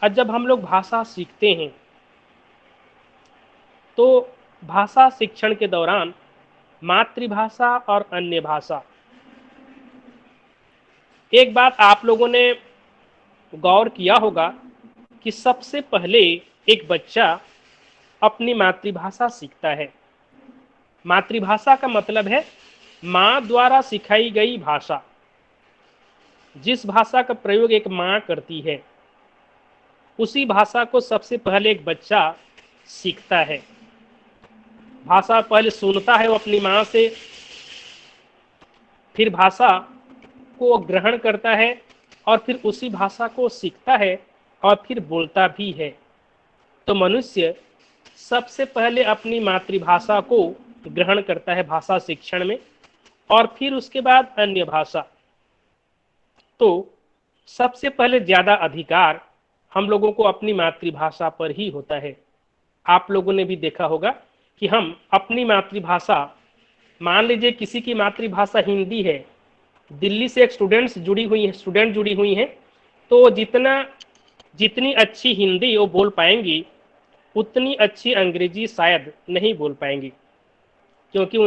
और जब हम लोग भाषा सीखते हैं तो भाषा शिक्षण के दौरान मातृभाषा और अन्य भाषा, एक बात आप लोगों ने गौर किया होगा कि सबसे पहले एक बच्चा अपनी मातृभाषा सीखता है। मातृभाषा का मतलब है माँ द्वारा सिखाई गई भाषा, जिस भाषा का प्रयोग एक माँ करती है उसी भाषा को सबसे पहले एक बच्चा सीखता है। भाषा पहले सुनता है वो अपनी माँ से, फिर भाषा को ग्रहण करता है और फिर उसी भाषा को सीखता है और फिर बोलता भी है। तो मनुष्य सबसे पहले अपनी मातृभाषा को ग्रहण करता है भाषा शिक्षण में, और फिर उसके बाद अन्य भाषा। तो सबसे पहले ज़्यादा अधिकार हम लोगों को अपनी मातृभाषा पर ही होता है। आप लोगों ने भी देखा होगा कि हम अपनी मातृभाषा, मान लीजिए किसी की मातृभाषा हिंदी है, दिल्ली से एक स्टूडेंट जुड़ी हुई हैं, तो जितनी अच्छी हिंदी वो बोल पाएंगी उतनी अच्छी अंग्रेजी शायद नहीं बोल पाएंगी, क्योंकि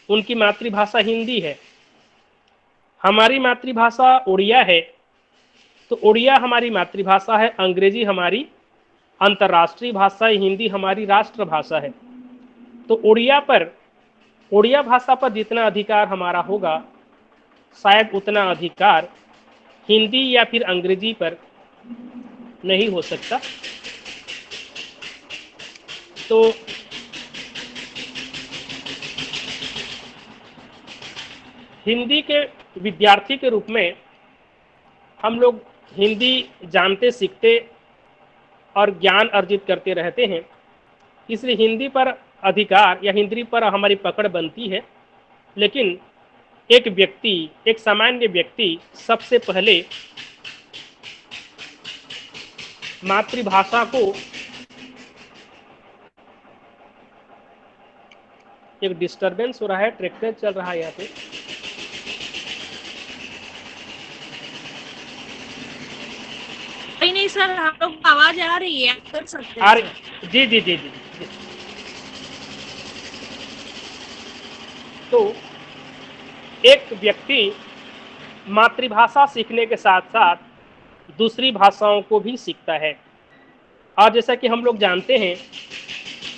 उनकी मातृभाषा हिंदी है। हमारी मातृभाषा उड़िया है, तो उड़िया हमारी मातृभाषा है, अंग्रेजी हमारी अंतर्राष्ट्रीय भाषा है, हिंदी हमारी राष्ट्रभाषा है। तो उड़िया भाषा पर जितना अधिकार हमारा होगा शायद उतना अधिकार हिंदी या फिर अंग्रेजी पर नहीं हो सकता। तो हिंदी के विद्यार्थी के रूप में हम लोग हिंदी जानते, सीखते और ज्ञान अर्जित करते रहते हैं, इसलिए हिंदी पर अधिकार या हिंदी पर हमारी पकड़ बनती है। लेकिन एक सामान्य व्यक्ति सबसे पहले मातृभाषा को, एक डिस्टरबेंस हो रहा है, ट्रैक्टर चल रहा है यहाँ पे। नहीं सर, हम लोग को आवाज आ रही है, कर सकते हैं सर। जी जी जी जी जी। तो एक व्यक्ति मातृभाषा सीखने के साथ साथ दूसरी भाषाओं को भी सीखता है। और जैसा कि हम लोग जानते हैं,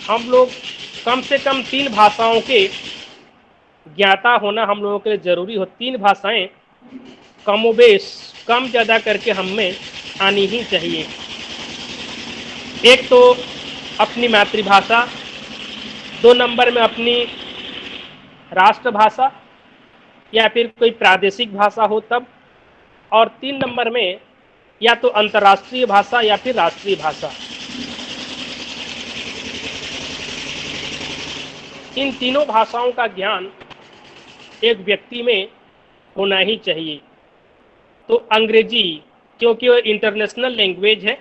हम लोग कम से कम 3 भाषाओं के ज्ञाता होना हम लोगों के लिए जरूरी हो। 3 भाषाएं कमोबेश कम ज़्यादा करके हम में आनी ही चाहिए। एक तो अपनी मातृभाषा, 2 नंबर में अपनी राष्ट्रभाषा या फिर कोई प्रादेशिक भाषा हो तब, और 3 नंबर में या तो अंतर्राष्ट्रीय भाषा या फिर राष्ट्रीय भाषा। इन तीनों भाषाओं का ज्ञान एक व्यक्ति में होना ही चाहिए। तो अंग्रेजी, क्योंकि वो इंटरनेशनल लैंग्वेज है,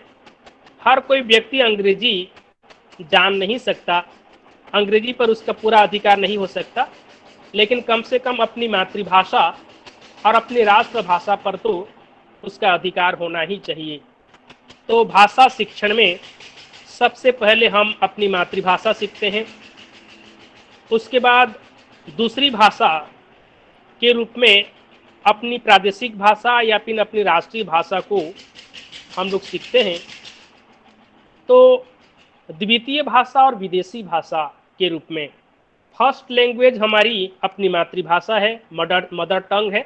हर कोई व्यक्ति अंग्रेजी जान नहीं सकता, अंग्रेजी पर उसका पूरा अधिकार नहीं हो सकता, लेकिन कम से कम अपनी मातृभाषा और अपनी राष्ट्रभाषा पर तो उसका अधिकार होना ही चाहिए। तो भाषा शिक्षण में सबसे पहले हम अपनी मातृभाषा सीखते हैं, उसके बाद दूसरी भाषा के रूप में अपनी प्रादेशिक भाषा या फिर अपनी राष्ट्रीय भाषा को हम लोग सीखते हैं। तो द्वितीय भाषा और विदेशी भाषा के रूप में फर्स्ट लैंग्वेज हमारी अपनी मातृभाषा है, मदर टंग है।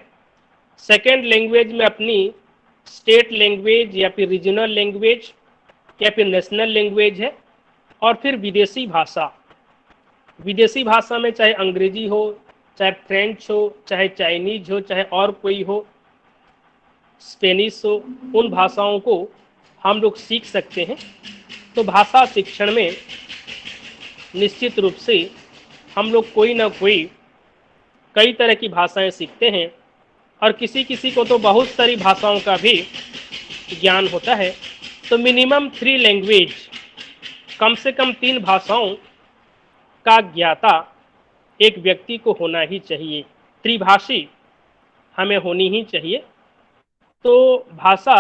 सेकेंड लैंग्वेज में अपनी स्टेट लैंग्वेज या फिर रीजनल लैंग्वेज या फिर नेशनल लैंग्वेज है। और फिर विदेशी भाषा, विदेशी भाषा में चाहे अंग्रेजी हो, चाहे फ्रेंच हो, चाहे चाइनीज हो, चाहे और कोई हो, स्पेनिश हो, उन भाषाओं को हम लोग सीख सकते हैं। तो भाषा शिक्षण में निश्चित रूप से हम लोग कोई ना कोई कई तरह की भाषाएं सीखते हैं, और किसी किसी को तो बहुत सारी भाषाओं का भी ज्ञान होता है। तो मिनिमम 3 लैंग्वेज, कम से कम 3 भाषाओं का ज्ञाता एक व्यक्ति को होना ही चाहिए, त्रिभाषी हमें होनी ही चाहिए। तो भाषा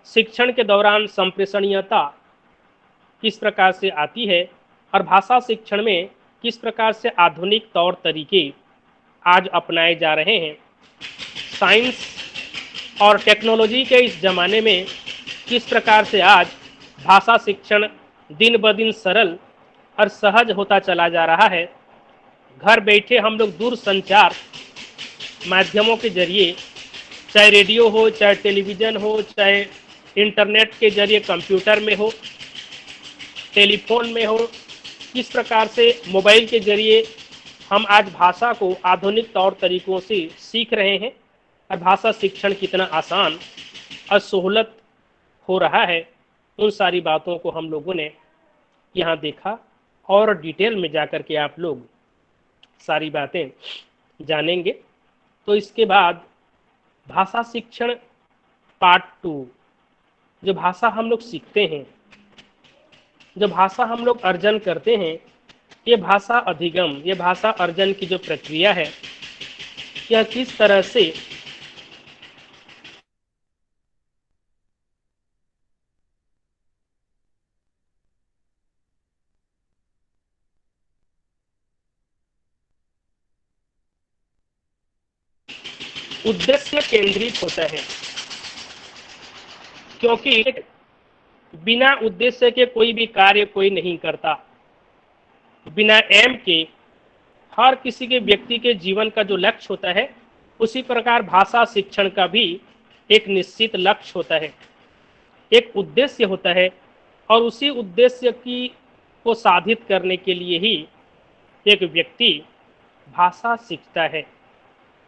शिक्षण के दौरान संप्रेषणीयता किस प्रकार से आती है और भाषा शिक्षण में किस प्रकार से आधुनिक तौर तरीके आज अपनाए जा रहे हैं, साइंस और टेक्नोलॉजी के इस ज़माने में किस प्रकार से आज भाषा शिक्षण दिन ब दिन सरल और सहज होता चला जा रहा है। घर बैठे हम लोग दूर संचार माध्यमों के जरिए, चाहे रेडियो हो, चाहे टेलीविज़न हो, चाहे इंटरनेट के जरिए कंप्यूटर में हो, टेलीफोन में हो, किस प्रकार से मोबाइल के जरिए हम आज भाषा को आधुनिक तौर तरीकों से सीख रहे हैं, और भाषा शिक्षण कितना आसान और सहूलत हो रहा है, उन सारी बातों को हम लोगों ने यहाँ देखा। और डिटेल में जाकर के आप लोग सारी बातें जानेंगे। तो इसके बाद भाषा शिक्षण पार्ट 2, जो भाषा हम लोग सीखते हैं, जो भाषा हम लोग अर्जन करते हैं, ये भाषा अधिगम, ये भाषा अर्जन की जो प्रक्रिया है, यह किस तरह से उद्देश्य केंद्रित होता है, क्योंकि बिना उद्देश्य के कोई भी कार्य कोई नहीं करता। बिना एम के हर किसी के व्यक्ति के जीवन का जो लक्ष्य होता है, उसी प्रकार भाषा शिक्षण का भी एक निश्चित लक्ष्य होता है, एक उद्देश्य होता है, और उसी उद्देश्य को साधित करने के लिए ही एक व्यक्ति भाषा सीखता है।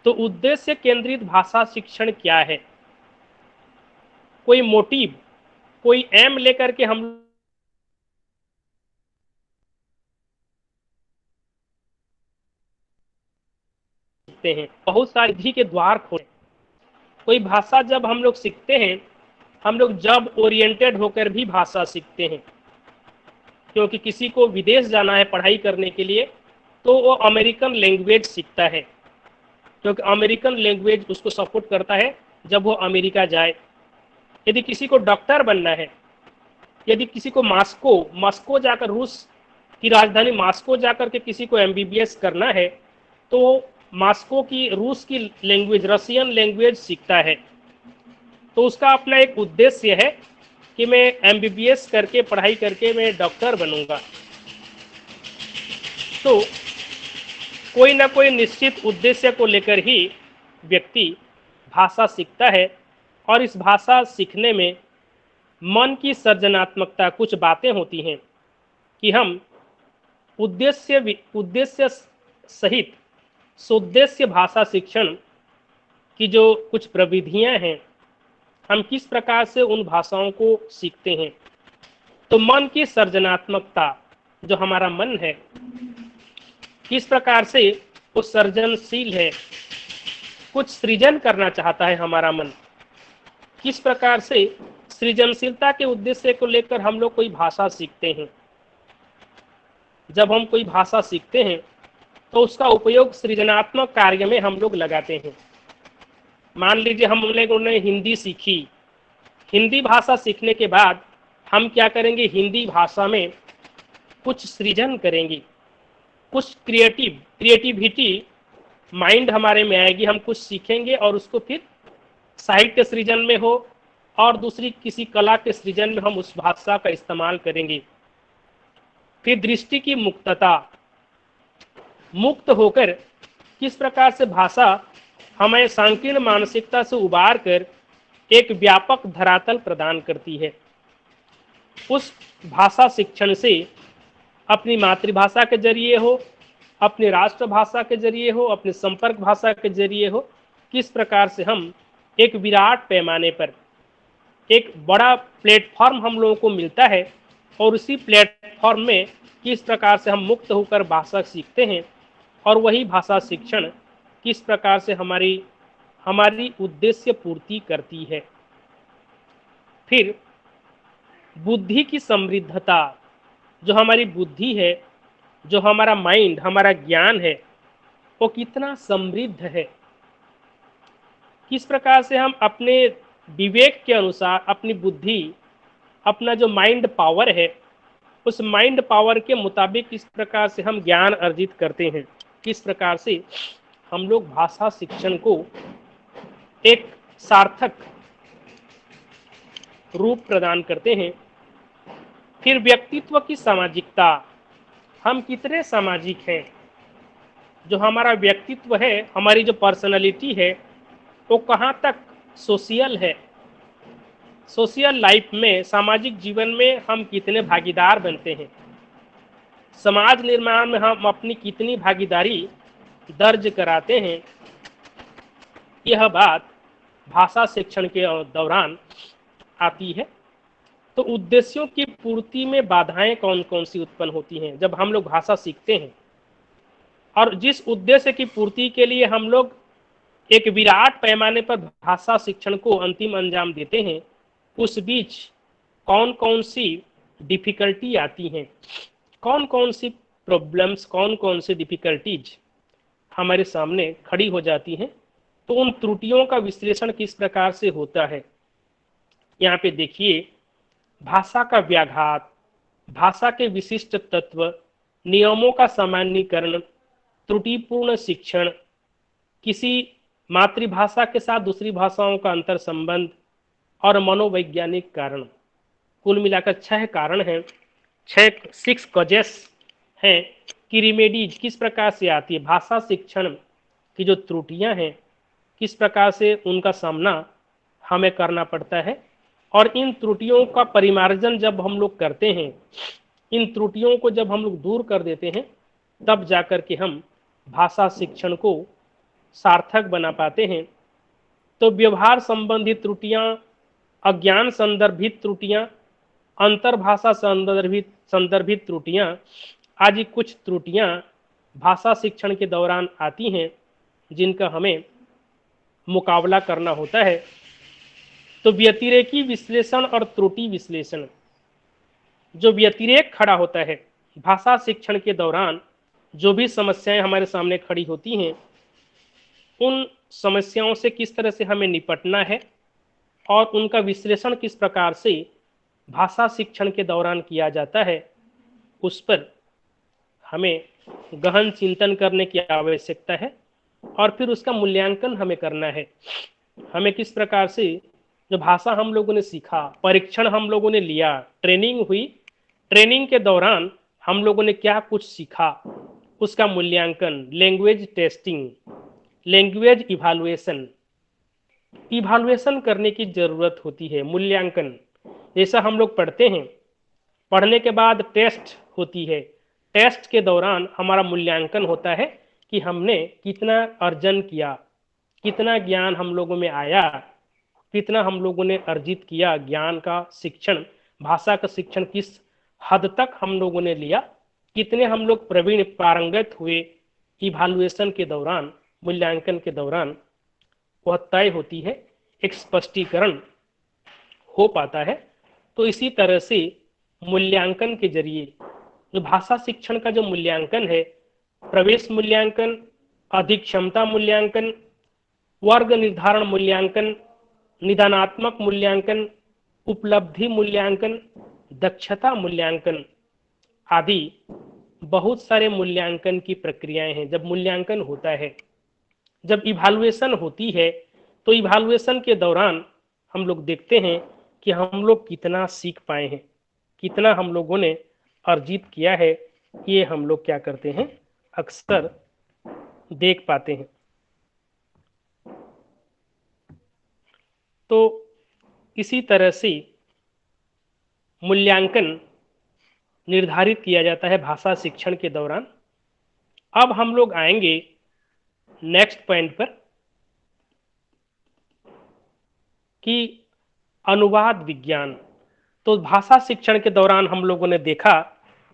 तो उद्देश्य केंद्रित भाषा शिक्षण क्या है? कोई मोटिव, कोई एम लेकर के हम सीखते हैं, बहुत सारी विधि के द्वार खोले। कोई भाषा जब हम लोग सीखते हैं, हम लोग जब ओरिएंटेड होकर भी भाषा सीखते हैं, क्योंकि किसी को विदेश जाना है पढ़ाई करने के लिए, तो वो अमेरिकन लैंग्वेज सीखता है, क्योंकि अमेरिकन लैंग्वेज उसको सपोर्ट करता है जब वो अमेरिका जाए। यदि किसी को डॉक्टर बनना है, यदि किसी को मॉस्को जाकर, रूस की राजधानी मॉस्को जाकर के किसी को एमबीबीएस करना है, तो मॉस्को की, रूस की लैंग्वेज, रशियन लैंग्वेज सीखता है। तो उसका अपना एक उद्देश्य है कि मैं एमबीबीएस करके, पढ़ाई करके मैं डॉक्टर बनूंगा। तो कोई ना कोई निश्चित उद्देश्य को लेकर ही व्यक्ति भाषा सीखता है, और इस भाषा सीखने में मन की सृजनात्मकता, कुछ बातें होती हैं कि हम उद्देश्य सहित सुद्देश्य भाषा शिक्षण की जो कुछ प्रविधियां हैं, हम किस प्रकार से उन भाषाओं को सीखते हैं। तो मन की सृजनात्मकता, जो हमारा मन है, किस प्रकार से वो सृजनशील है, कुछ सृजन करना चाहता है हमारा मन, किस प्रकार से सृजनशीलता के उद्देश्य को लेकर हम लोग कोई भाषा सीखते हैं। जब हम कोई भाषा सीखते हैं तो उसका उपयोग सृजनात्मक कार्य में हम लोग लगाते हैं। मान लीजिए हम लोगों ने हिंदी सीखी, हिंदी भाषा सीखने के बाद हम क्या करेंगे, हिंदी भाषा में कुछ सृजन करेंगे, कुछ क्रिएटिविटी माइंड हमारे में आएगी, हम कुछ सीखेंगे और उसको फिर साहित्य सृजन में हो और दूसरी किसी कला के सृजन में हम उस भाषा का इस्तेमाल करेंगे। फिर दृष्टि की मुक्तता, मुक्त होकर किस प्रकार से भाषा हमें संकीर्ण मानसिकता से उबार कर एक व्यापक धरातल प्रदान करती है। उस भाषा शिक्षण से अपनी मातृभाषा के जरिए हो, अपनी राष्ट्रभाषा के जरिए हो, अपने संपर्क भाषा के जरिए हो, किस प्रकार से हम एक विराट पैमाने पर एक बड़ा प्लेटफॉर्म हम लोगों को मिलता है और उसी प्लेटफॉर्म में किस प्रकार से हम मुक्त होकर भाषा सीखते हैं और वही भाषा शिक्षण किस प्रकार से हमारी उद्देश्य पूर्ति करती है। फिर बुद्धि की समृद्धता, जो हमारी बुद्धि है, जो हमारा माइंड, हमारा ज्ञान है, वो कितना समृद्ध है, किस प्रकार से हम अपने विवेक के अनुसार अपनी बुद्धि, अपना जो माइंड पावर है, उस माइंड पावर के मुताबिक किस प्रकार से हम ज्ञान अर्जित करते हैं, किस प्रकार से हम लोग भाषा शिक्षण को एक सार्थक रूप प्रदान करते हैं। फिर व्यक्तित्व की सामाजिकता, हम कितने सामाजिक हैं, जो हमारा व्यक्तित्व है, हमारी जो पर्सनालिटी है, वो कहाँ तक सोशल है, सोशल लाइफ में, सामाजिक जीवन में हम कितने भागीदार बनते हैं, समाज निर्माण में हम अपनी कितनी भागीदारी दर्ज कराते हैं। यह बात भाषा शिक्षण के दौरान आती है। तो उद्देश्यों की पूर्ति में बाधाएं कौन कौन सी उत्पन्न होती हैं जब हम लोग भाषा सीखते हैं, और जिस उद्देश्य की पूर्ति के लिए हम लोग एक विराट पैमाने पर भाषा शिक्षण को अंतिम अंजाम देते हैं, उस बीच कौन कौन सी डिफिकल्टी आती हैं, कौन कौन सी प्रॉब्लम्स, कौन कौन सी डिफिकल्टीज हमारे सामने खड़ी हो जाती हैं। तो उन त्रुटियों का विश्लेषण किस प्रकार से होता है। यहाँ पे देखिए, भाषा का व्याघात, भाषा के विशिष्ट तत्व, नियमों का सामान्यीकरण, त्रुटिपूर्ण शिक्षण, किसी मातृभाषा के साथ दूसरी भाषाओं का अंतर संबंध और मनोवैज्ञानिक कारण, कुल मिलाकर 6 कारण हैं, 6 कॉजेस हैं कि रिमेडीज किस प्रकार से आती है। भाषा शिक्षण की जो त्रुटियां हैं, किस प्रकार से उनका सामना हमें करना पड़ता है, और इन त्रुटियों का परिमार्जन जब हम लोग करते हैं, इन त्रुटियों को जब हम लोग दूर कर देते हैं, तब जाकर के हम भाषा शिक्षण को सार्थक बना पाते हैं। तो व्यवहार संबंधी त्रुटियां, अज्ञान संदर्भित त्रुटियां, अंतर्भाषा संदर्भित त्रुटियां, आदि कुछ त्रुटियां भाषा शिक्षण के दौरान आती हैं जिनका हमें मुकाबला करना होता है। तो व्यतिरेकी विश्लेषण और त्रुटि विश्लेषण, जो व्यतिरेक खड़ा होता है भाषा शिक्षण के दौरान, जो भी समस्याएं हमारे सामने खड़ी होती हैं, उन समस्याओं से किस तरह से हमें निपटना है और उनका विश्लेषण किस प्रकार से भाषा शिक्षण के दौरान किया जाता है, उस पर हमें गहन चिंतन करने की आवश्यकता है। और फिर उसका मूल्यांकन हमें करना है। हमें किस प्रकार से जो भाषा हम लोगों ने सीखा, परीक्षण हम लोगों ने लिया, ट्रेनिंग हुई, ट्रेनिंग के दौरान हम लोगों ने क्या कुछ सीखा, उसका मूल्यांकन, लैंग्वेज टेस्टिंग, लैंग्वेज इवालुएशन करने की जरूरत होती है। मूल्यांकन, जैसा हम लोग पढ़ते हैं, पढ़ने के बाद टेस्ट होती है, टेस्ट के दौरान हमारा मूल्यांकन होता है कि हमने कितना अर्जन किया, कितना ज्ञान हम लोगों में आया, कितना हम लोगों ने अर्जित किया, ज्ञान का शिक्षण, भाषा का शिक्षण किस हद तक हम लोगों ने लिया, कितने हम लोग प्रवीण पारंगत हुए इवैल्यूएशन के दौरान, मूल्यांकन के दौरान, वह तय होती है, एक स्पष्टीकरण हो पाता है। तो इसी तरह से मूल्यांकन के जरिए जो भाषा शिक्षण का जो मूल्यांकन है, प्रवेश मूल्यांकन, अधिक क्षमता मूल्यांकन, वर्ग निर्धारण मूल्यांकन, निदानात्मक मूल्यांकन, उपलब्धि मूल्यांकन, दक्षता मूल्यांकन आदि बहुत सारे मूल्यांकन की प्रक्रियाएं हैं। जब मूल्यांकन होता है, जब इवैल्यूएशन होती है, तो इवैल्यूएशन के दौरान हम लोग देखते हैं कि हम लोग कितना सीख पाए हैं, कितना हम लोगों ने अर्जित किया है, ये हम लोग क्या करते हैं, अक्सर देख पाते हैं। तो इसी तरह से मूल्यांकन निर्धारित किया जाता है भाषा शिक्षण के दौरान। अब हम लोग आएंगे नेक्स्ट पॉइंट पर कि अनुवाद विज्ञान। तो भाषा शिक्षण के दौरान हम लोगों ने देखा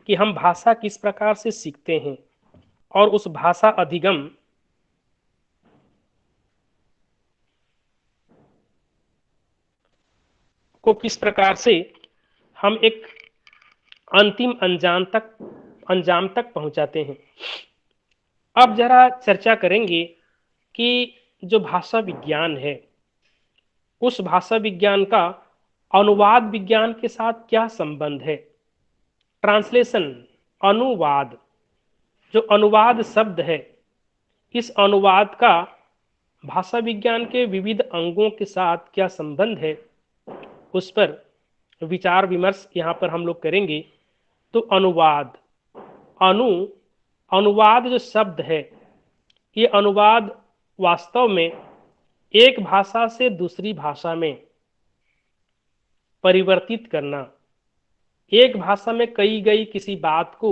कि हम भाषा किस प्रकार से सीखते हैं और उस भाषा अधिगम को किस प्रकार से हम एक अंतिम अंजाम तक पहुंचाते हैं। अब जरा चर्चा करेंगे कि जो भाषा विज्ञान है, उस भाषा विज्ञान का अनुवाद विज्ञान के साथ क्या संबंध है। ट्रांसलेशन, अनुवाद, जो अनुवाद शब्द है, इस अनुवाद का भाषा विज्ञान के विविध अंगों के साथ क्या संबंध है, उस पर विचार विमर्श यहाँ पर हम लोग करेंगे। तो अनुवाद, अनुवाद जो शब्द है, ये अनुवाद वास्तव में एक भाषा से दूसरी भाषा में परिवर्तित करना, एक भाषा में कही गई किसी बात को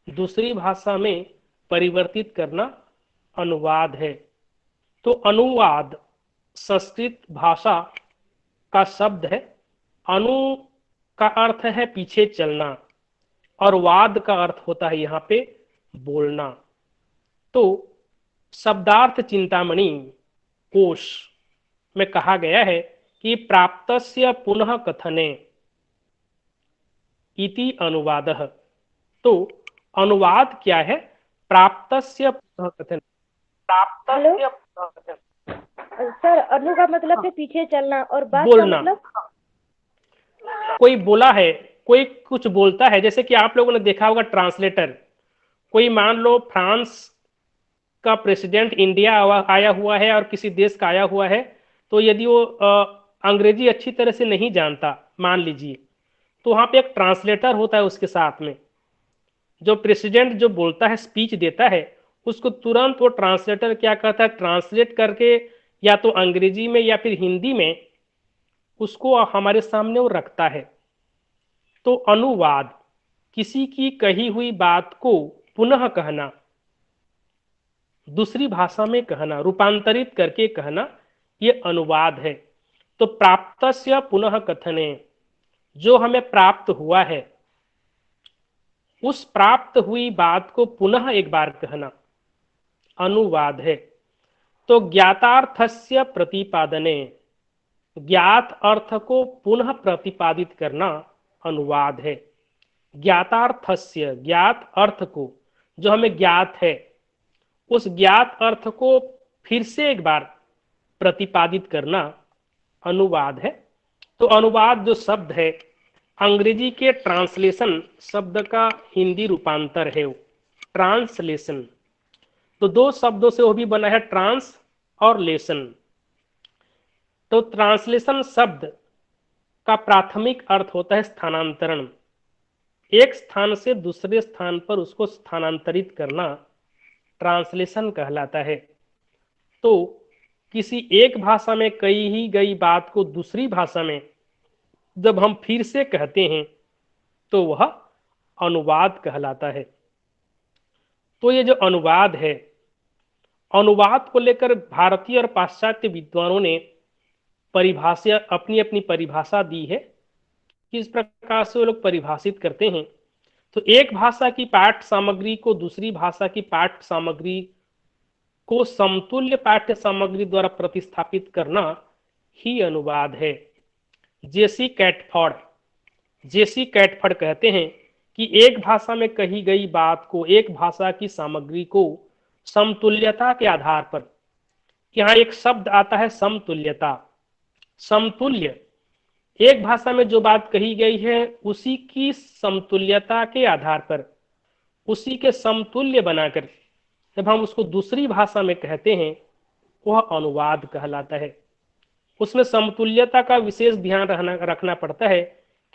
दूसरी भाषा में परिवर्तित करना अनुवाद है। तो अनुवाद संस्कृत भाषा का शब्द है। अनु का अर्थ है पीछे चलना और वाद का अर्थ होता है यहाँ पे बोलना। तो शब्दार्थ चिंतामणि कोश में कहा गया है कि प्राप्तस्य पुनः कथने इति अनुवादः। तो अनुवाद क्या है? प्राप्तस्य पुनः कथन। प्राप्तस्य पुनः कथन सर, अनु का मतलब है पीछे चलना और बात का बोलना। मतलब कोई बोला है, कोई कुछ बोलता है, जैसे कि आप लोगों ने देखा होगा ट्रांसलेटर। कोई मान लो फ्रांस का प्रेसिडेंट इंडिया आया हुआ है और किसी देश का आया हुआ है, तो यदि वो अंग्रेजी अच्छी तरह से नहीं जानता मान लीजिए, तो वहाँ पे एक ट्रांसलेटर होता है उसके साथ में। जो प्रेसिडेंट जो बोलता है, स्पीच देता है, उसको तुरंत वो ट्रांसलेटर क्या करता है, ट्रांसलेट करके या तो अंग्रेजी में या फिर हिंदी में उसको हमारे सामने वो रखता है। तो अनुवाद किसी की कही हुई बात को पुनः कहना, दूसरी भाषा में कहना, रूपांतरित करके कहना, ये अनुवाद है। तो प्राप्तस्य पुनः कथने, जो हमें प्राप्त हुआ है उस प्राप्त हुई बात को पुनः एक बार कहना अनुवाद है। तो ज्ञातार्थस्य प्रतिपादने, ज्ञात अर्थ को पुनः प्रतिपादित करना अनुवाद है। ज्ञातार्थस्य, ज्ञात अर्थ को, जो हमें ज्ञात है, उस ज्ञात अर्थ को फिर से एक बार प्रतिपादित करना अनुवाद है। तो अनुवाद जो शब्द है, अंग्रेजी के ट्रांसलेशन शब्द का हिंदी रूपांतर है वो ट्रांसलेशन। तो दो शब्दों से वो भी बना है, ट्रांस और लेसन। तो ट्रांसलेशन शब्द का प्राथमिक अर्थ होता है स्थानांतरण, एक स्थान से दूसरे स्थान पर उसको स्थानांतरित करना ट्रांसलेशन कहलाता है। तो किसी एक भाषा में कही ही गई बात को दूसरी भाषा में जब हम फिर से कहते हैं तो वह अनुवाद कहलाता है। तो ये जो अनुवाद है, अनुवाद को लेकर भारतीय और पाश्चात्य विद्वानों ने परिभाषा अपनी अपनी परिभाषा दी है, किस प्रकार से वो लोग परिभाषित करते हैं। तो एक भाषा की पाठ्य सामग्री को दूसरी भाषा की पाठ्य सामग्री को समतुल्य पाठ्य सामग्री द्वारा प्रतिस्थापित करना ही अनुवाद है। जेसी कैटफर्ड कहते हैं कि एक भाषा में कही गई बात को एक भाषा की सामग्री को समतुल्यता के आधार पर, यहाँ एक शब्द आता है समतुल्यता, समतुल्य, एक भाषा में जो बात कही गई है उसी की समतुल्यता के आधार पर, उसी के समतुल्य बनाकर जब हम उसको दूसरी भाषा में कहते हैं वह अनुवाद कहलाता है। उसमें समतुल्यता का विशेष ध्यान रखना पड़ता है,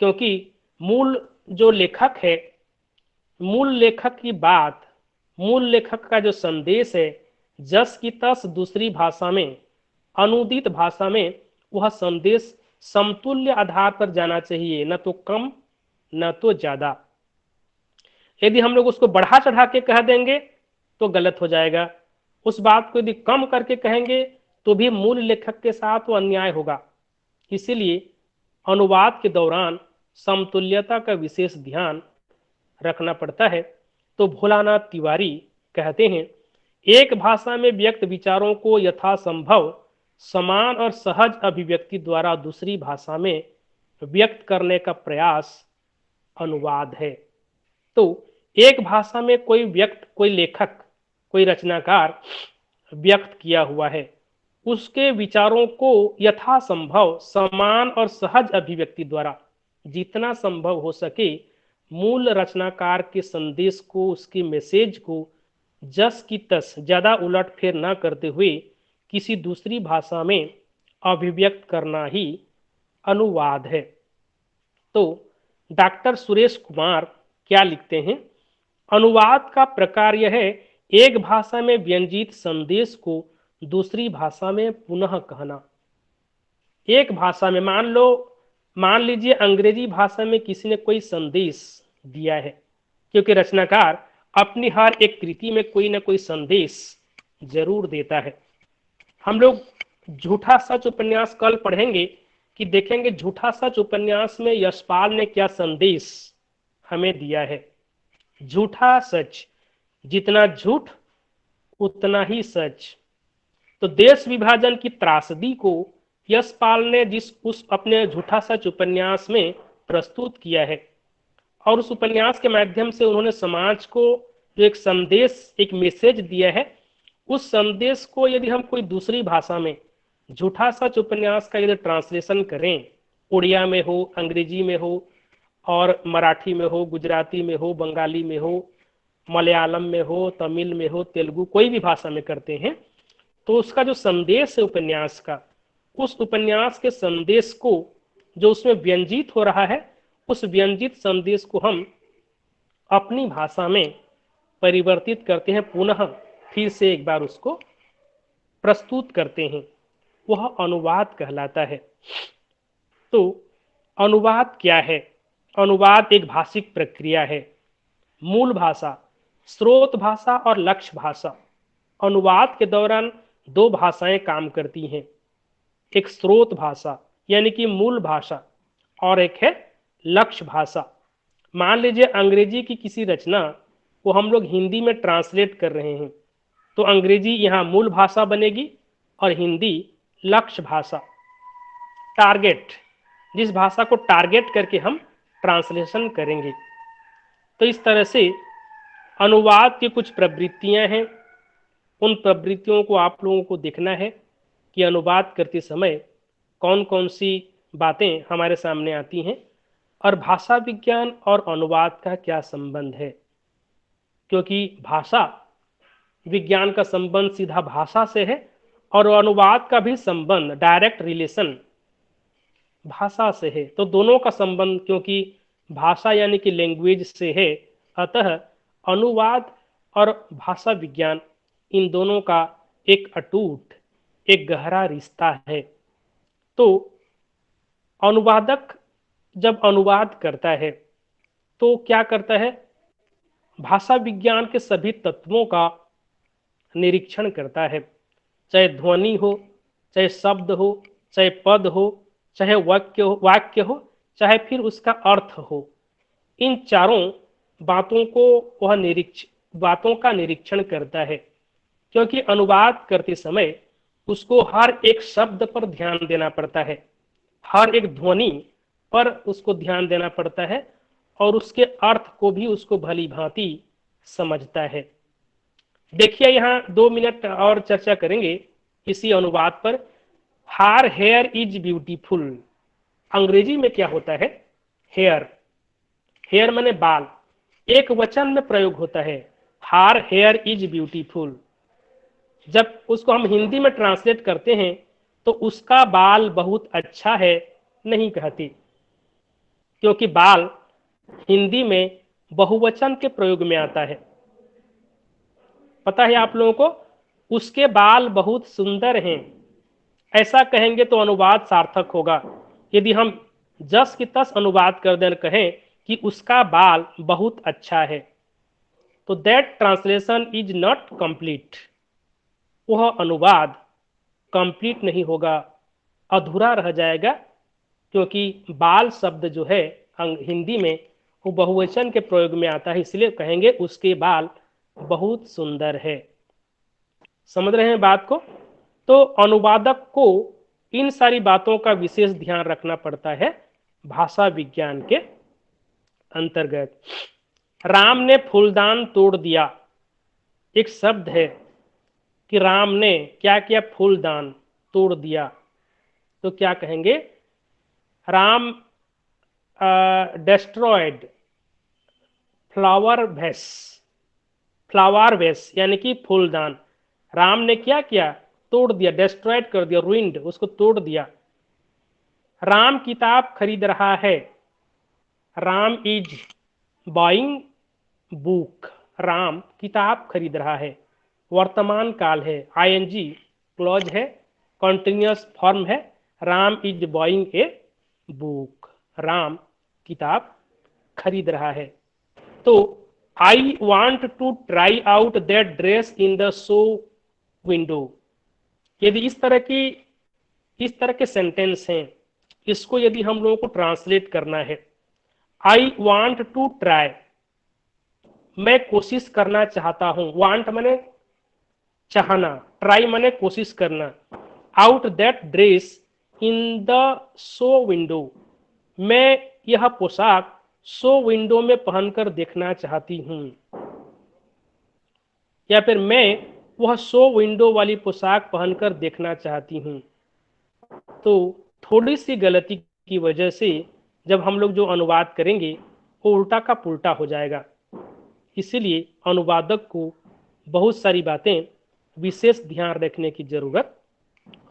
क्योंकि मूल जो लेखक है, मूल लेखक की बात, मूल लेखक का जो संदेश है, जस की तस दूसरी भाषा में, अनुदित भाषा में वह संदेश समतुल्य आधार पर जाना चाहिए, न तो कम न तो ज्यादा। यदि हम लोग उसको बढ़ा चढ़ा के कह देंगे तो गलत हो जाएगा, उस बात को यदि कम करके कहेंगे तो भी मूल लेखक के साथ वो अन्याय होगा। इसीलिए अनुवाद के दौरान समतुल्यता का विशेष ध्यान रखना पड़ता है। तो भोलानाथ तिवारी कहते हैं, एक भाषा में व्यक्त विचारों को यथासंभव समान और सहज अभिव्यक्ति द्वारा दूसरी भाषा में व्यक्त करने का प्रयास अनुवाद है। तो एक भाषा में कोई लेखक, कोई रचनाकार व्यक्त किया हुआ है, उसके विचारों को यथासंभव समान और सहज अभिव्यक्ति द्वारा जितना संभव हो सके मूल रचनाकार के संदेश को, उसके मैसेज को जस की तस ज्यादा उलटफेर न करते हुए किसी दूसरी भाषा में अभिव्यक्त करना ही अनुवाद है। तो डॉक्टर सुरेश कुमार क्या लिखते हैं, अनुवाद का प्रकार यह है, एक भाषा में व्यंजित संदेश को दूसरी भाषा में पुनः कहना। एक भाषा में मान लीजिए अंग्रेजी भाषा में किसी ने कोई संदेश दिया है, क्योंकि रचनाकार अपनी हर एक कृति में कोई ना कोई संदेश जरूर देता है। हम लोग झूठा सच उपन्यास कल पढ़ेंगे कि देखेंगे झूठा सच उपन्यास में यशपाल ने क्या संदेश हमें दिया है। झूठा सच, जितना झूठ उतना ही सच। तो देश विभाजन की त्रासदी को यशपाल ने उस अपने झूठा सच उपन्यास में प्रस्तुत किया है, और उस उपन्यास के माध्यम से उन्होंने समाज को जो एक संदेश, एक मैसेज दिया है, उस संदेश को यदि हम कोई दूसरी भाषा में झूठा सच उपन्यास का यदि ट्रांसलेशन करें, उड़िया में हो, अंग्रेजी में हो, और मराठी में हो, गुजराती में हो, बंगाली में हो, मलयालम में हो, तमिल में हो, तेलुगु, कोई भी भाषा में करते हैं, तो उसका जो संदेश है उपन्यास का, उस उपन्यास के संदेश को जो उसमें व्यंजित हो रहा है, उस व्यंजित संदेश को हम अपनी भाषा में परिवर्तित करते हैं, पुनः फिर से एक बार उसको प्रस्तुत करते हैं, वह अनुवाद कहलाता है। तो अनुवाद क्या है? अनुवाद एक भाषिक प्रक्रिया है। मूल भाषा, स्रोत भाषा और लक्ष्य भाषा। अनुवाद के दौरान दो भाषाएं काम करती हैं, एक स्रोत भाषा यानी कि मूल भाषा, और एक है लक्ष्य भाषा। मान लीजिए अंग्रेजी की किसी रचना को हम लोग हिंदी में ट्रांसलेट कर रहे हैं, तो अंग्रेजी यहाँ मूल भाषा बनेगी और हिंदी लक्ष्य भाषा। टारगेट, जिस भाषा को टारगेट करके हम ट्रांसलेशन करेंगे। तो इस तरह से अनुवाद की कुछ प्रवृत्तियां हैं, उन प्रवृत्तियों को आप लोगों को देखना है कि अनुवाद करते समय कौन कौन सी बातें हमारे सामने आती हैं, और भाषा विज्ञान और अनुवाद का क्या संबंध है। क्योंकि भाषा विज्ञान का संबंध सीधा भाषा से है, और अनुवाद का भी संबंध, डायरेक्ट रिलेशन भाषा से है। तो दोनों का संबंध क्योंकि भाषा यानी कि लैंग्वेज से है, अतः अनुवाद और भाषा विज्ञान, इन दोनों का एक अटूट, एक गहरा रिश्ता है। तो अनुवादक जब अनुवाद करता है तो क्या करता है? भाषा विज्ञान के सभी तत्वों का निरीक्षण करता है, चाहे ध्वनि हो, चाहे शब्द हो, चाहे पद हो, चाहे वाक्य हो, चाहे फिर उसका अर्थ हो। इन चारों बातों को वह बातों का निरीक्षण करता है, क्योंकि अनुवाद करते समय उसको हर एक शब्द पर ध्यान देना पड़ता है, हर एक ध्वनि पर उसको ध्यान देना पड़ता है और उसके अर्थ को भी उसको भली भांति समझता है। देखिए यहाँ 2 मिनट और चर्चा करेंगे इसी अनुवाद पर। हार हेयर इज ब्यूटीफुल, अंग्रेजी में क्या होता है? हेयर, हेयर माने बाल, एक वचन में प्रयोग होता है, हार हेयर इज ब्यूटीफुल। जब उसको हम हिंदी में ट्रांसलेट करते हैं तो उसका बाल बहुत अच्छा है नहीं कहते, क्योंकि बाल हिंदी में बहुवचन के प्रयोग में आता है। पता है आप लोगों को, उसके बाल बहुत सुंदर हैं, ऐसा कहेंगे तो अनुवाद सार्थक होगा। यदि हम जस की तस अनुवाद कर दें, कहें कि उसका बाल बहुत अच्छा है, तो that translation is not complete, वह अनुवाद कंप्लीट नहीं होगा, अधूरा रह जाएगा, क्योंकि बाल शब्द जो है हिंदी में वो बहुवचन के प्रयोग में आता है, इसलिए कहेंगे उसके बाल बहुत सुंदर है। समझ रहे हैं बात को? तो अनुवादक को इन सारी बातों का विशेष ध्यान रखना पड़ता है भाषा विज्ञान के अंतर्गत। राम ने फूलदान तोड़ दिया, एक शब्द है कि राम ने क्या किया? फूलदान तोड़ दिया। तो क्या कहेंगे? Ram destroyed flower vase, flower vase यानी कि फूलदान। राम ने क्या किया? तोड़ दिया, डेस्ट्रॉयड कर दिया, रुइंड, उसको तोड़ दिया। राम किताब खरीद रहा है, Ram is buying book, Ram किताब खरीद रहा है। वर्तमान काल है, आईएनजी क्लॉज है, कॉन्टिन्यूअस फॉर्म है, Ram is buying a book, Ram किताब खरीद रहा है। तो I want to try out that dress in the show window. यदि इस तरह के सेंटेंस हैं, इसको यदि हम लोगों को ट्रांसलेट करना है, आई वांट टू ट्राई, मैं कोशिश करना चाहता हूं, वांट माने चाहना, ट्राई माने कोशिश करना, out that dress in the show window, मैं यह पोशाक शो विंडो में पहनकर देखना चाहती हूं, या फिर मैं वह शो विंडो वाली पोशाक पहनकर देखना चाहती हूं। तो थोड़ी सी गलती की वजह से जब हम लोग जो अनुवाद करेंगे वो उल्टा का पुल्टा हो जाएगा, इसीलिए अनुवादक को बहुत सारी बातें विशेष ध्यान रखने की जरूरत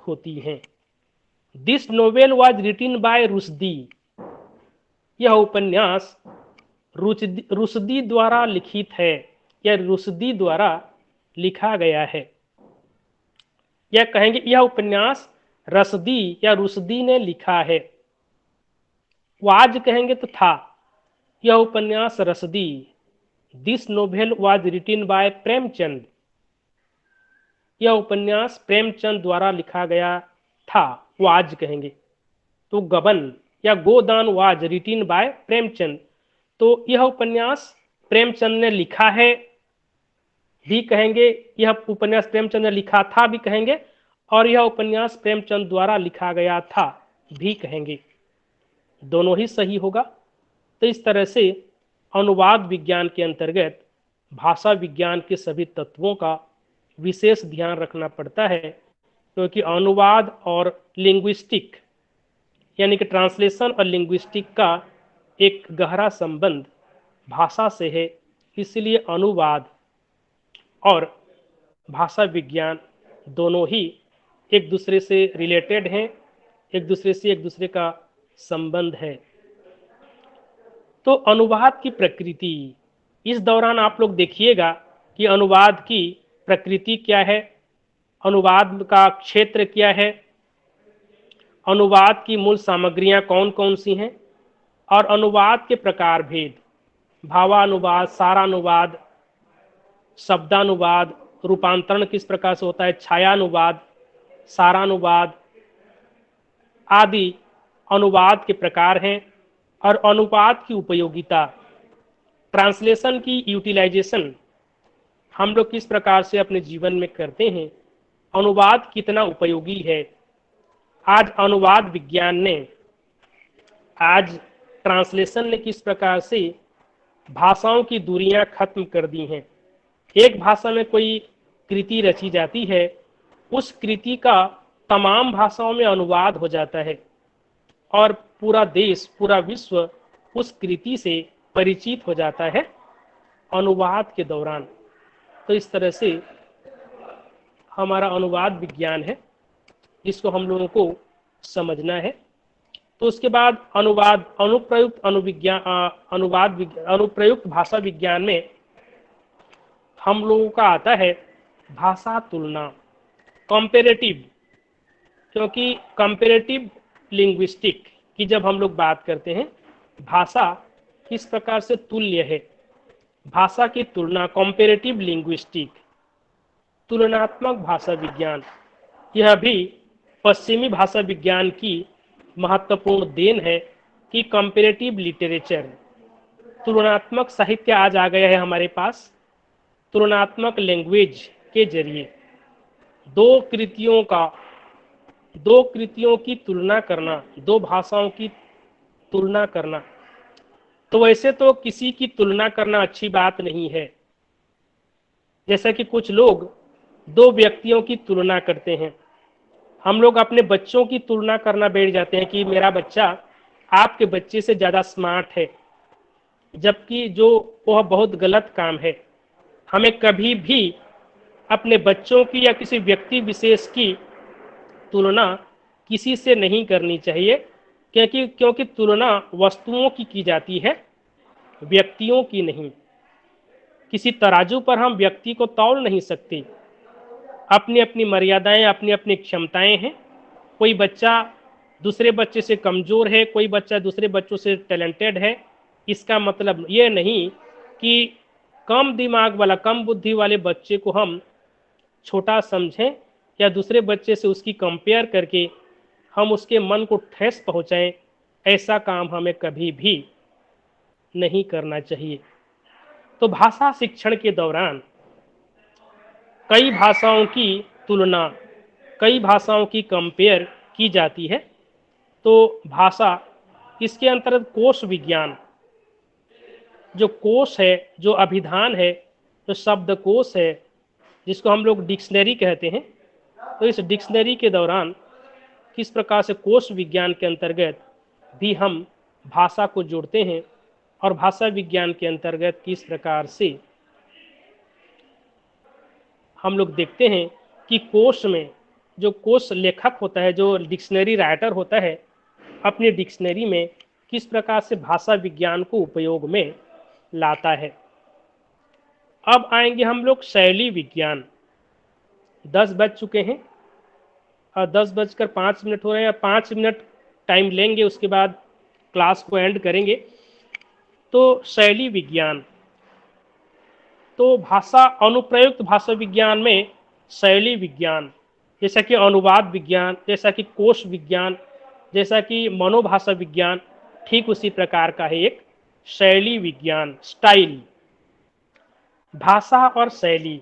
होती हैं। This novel was रिटिन bye Rushdie, यह उपन्यास रुश्दी द्वारा लिखित है या रुश्दी द्वारा लिखा गया है। या कहेंगे यह उपन्यास रश्दी या रुश्दी ने लिखा है। वाज कहेंगे तो था, यह उपन्यास Rushdie, this novel was रिटिन bye Premchand, यह उपन्यास प्रेमचंद द्वारा लिखा गया था, वाज कहेंगे। तो गबन या गोदान वाज रिटिन बाय प्रेमचंद, तो यह उपन्यास प्रेमचंद ने लिखा है भी कहेंगे, यह उपन्यास प्रेमचंद ने लिखा था भी कहेंगे, और यह उपन्यास प्रेमचंद द्वारा लिखा गया था भी कहेंगे, दोनों ही सही होगा। तो इस तरह से अनुवाद विज्ञान के अंतर्गत भाषा विज्ञान के सभी तत्वों का विशेष ध्यान रखना पड़ता है, क्योंकि अनुवाद और लिंग्विस्टिक यानी कि ट्रांसलेशन और लिंग्विस्टिक का एक गहरा संबंध भाषा से है। इसलिए अनुवाद और भाषा विज्ञान दोनों ही एक दूसरे से रिलेटेड हैं, एक दूसरे का संबंध है। तो अनुवाद की प्रकृति, इस दौरान आप लोग देखिएगा कि अनुवाद की प्रकृति क्या है, अनुवाद का क्षेत्र क्या है, अनुवाद की मूल सामग्रियां कौन कौन सी हैं, और अनुवाद के प्रकार भेद, भावानुवाद, सारानुवाद, शब्दानुवाद, रूपांतरण किस प्रकार से होता है, छायानुवाद, सारानुवाद, आदि अनुवाद के प्रकार हैं और अनुवाद की उपयोगिता, ट्रांसलेशन की यूटिलाइजेशन हम लोग किस प्रकार से अपने जीवन में करते हैं, अनुवाद कितना उपयोगी है। आज अनुवाद विज्ञान ने, आज ट्रांसलेशन ने किस प्रकार से भाषाओं की दूरियां खत्म कर दी हैं। एक भाषा में कोई कृति रची जाती है, उस कृति का तमाम भाषाओं में अनुवाद हो जाता है और पूरा देश, पूरा विश्व उस कृति से परिचित हो जाता है अनुवाद के दौरान। तो इस तरह से हमारा अनुवाद विज्ञान है, जिसको हम लोगों को समझना है। तो उसके बाद अनुवाद, अनुप्रयुक्त अनुप्रयुक्त भाषा विज्ञान में हम लोगों का आता है भाषा तुलना, कंपेरेटिव। क्योंकि कंपेरेटिव लिंग्विस्टिक की जब हम लोग बात करते हैं, भाषा किस प्रकार से तुल्य है, भाषा की तुलना, कंपेरेटिव लिंग्विस्टिक, तुलनात्मक भाषा विज्ञान, यह भी पश्चिमी भाषा विज्ञान की महत्वपूर्ण देन है कि कंपेरेटिव लिटरेचर, तुलनात्मक साहित्य आज आ गया है हमारे पास। तुलनात्मक लैंग्वेज के जरिए दो कृतियों की तुलना करना, दो भाषाओं की तुलना करना। तो वैसे तो किसी की तुलना करना अच्छी बात नहीं है। जैसा कि कुछ लोग दो व्यक्तियों की तुलना करते हैं। हम लोग अपने बच्चों की तुलना करना बैठ जाते हैं कि मेरा बच्चा आपके बच्चे से ज़्यादा स्मार्ट है, जबकि जो वह बहुत गलत काम है। हमें कभी भी अपने बच्चों की या किसी व्यक्ति विशेष की तुलना किसी से नहीं करनी चाहिए, क्योंकि तुलना वस्तुओं की जाती है, व्यक्तियों की नहीं। किसी तराजू पर हम व्यक्ति को तौल नहीं सकते। अपनी अपनी मर्यादाएं, अपनी अपनी क्षमताएं हैं। कोई बच्चा दूसरे बच्चे से कमज़ोर है, कोई बच्चा दूसरे बच्चों से टैलेंटेड है। इसका मतलब ये नहीं कि कम दिमाग वाला, कम बुद्धि वाले बच्चे को हम छोटा समझें या दूसरे बच्चे से उसकी कंपेयर करके हम उसके मन को ठेस पहुंचाएं। ऐसा काम हमें कभी भी नहीं करना चाहिए। तो भाषा शिक्षण के दौरान कई भाषाओं की तुलना, कई भाषाओं की कंपेयर की जाती है। तो भाषा, इसके अंतर्गत कोश विज्ञान, जो कोश है, जो अभिधान है, जो शब्दकोश है, जिसको हम लोग डिक्शनरी कहते हैं। तो इस डिक्शनरी के दौरान किस प्रकार से कोश विज्ञान के अंतर्गत भी हम भाषा को जोड़ते हैं और भाषा विज्ञान के अंतर्गत किस प्रकार से हम लोग देखते हैं कि कोश में जो कोश लेखक होता है, जो डिक्शनरी राइटर होता है, अपनी डिक्शनरी में किस प्रकार से भाषा विज्ञान को उपयोग में लाता है। अब आएंगे हम लोग शैली विज्ञान। 10 बज चुके हैं और 10:05 हो रहे हैं। 5 मिनट टाइम लेंगे, उसके बाद क्लास को एंड करेंगे। तो शैली विज्ञान, तो भाषा, अनुप्रयुक्त भाषा विज्ञान में शैली विज्ञान, जैसा कि अनुवाद विज्ञान, जैसा कि कोश विज्ञान, जैसा कि मनोभाषा विज्ञान, ठीक उसी प्रकार का है एक शैली विज्ञान, स्टाइल। भाषा और शैली,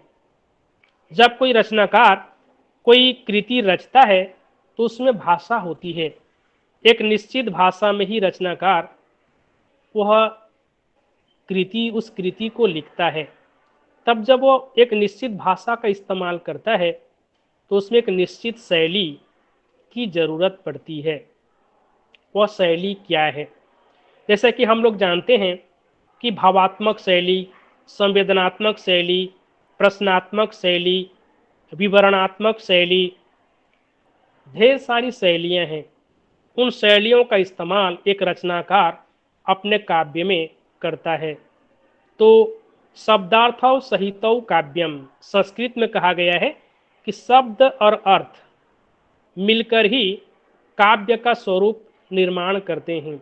जब कोई रचनाकार कोई कृति रचता है तो उसमें भाषा होती है। एक निश्चित भाषा में ही रचनाकार वह कृति, उस कृति को लिखता है। तब जब वो एक निश्चित भाषा का इस्तेमाल करता है तो उसमें एक निश्चित शैली की ज़रूरत पड़ती है। वह शैली क्या है? जैसा कि हम लोग जानते हैं कि भावात्मक शैली, संवेदनात्मक शैली, प्रश्नात्मक शैली, विवरणात्मक शैली, ढेर सारी शैलियाँ हैं। उन शैलियों का इस्तेमाल एक रचनाकार अपने काव्य में करता है। तो शब्दार्थौ सहितौ काव्यम, संस्कृत में कहा गया है कि शब्द और अर्थ मिलकर ही काव्य का स्वरूप निर्माण करते हैं।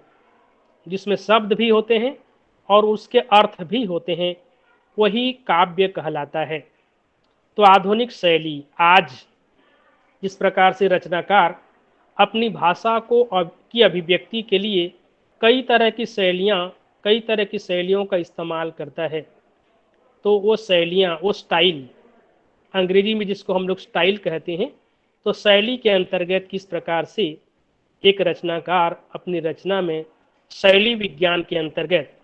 जिसमें शब्द भी होते हैं और उसके अर्थ भी होते हैं, वही काव्य कहलाता है। तो आधुनिक शैली, आज जिस प्रकार से रचनाकार अपनी भाषा को की अभिव्यक्ति के लिए कई तरह की शैलियों का इस्तेमाल करता है। तो वो शैलियाँ, वो स्टाइल, अंग्रेजी में जिसको हम लोग स्टाइल कहते हैं, तो शैली के अंतर्गत किस प्रकार से एक रचनाकार अपनी रचना में शैली विज्ञान के अंतर्गत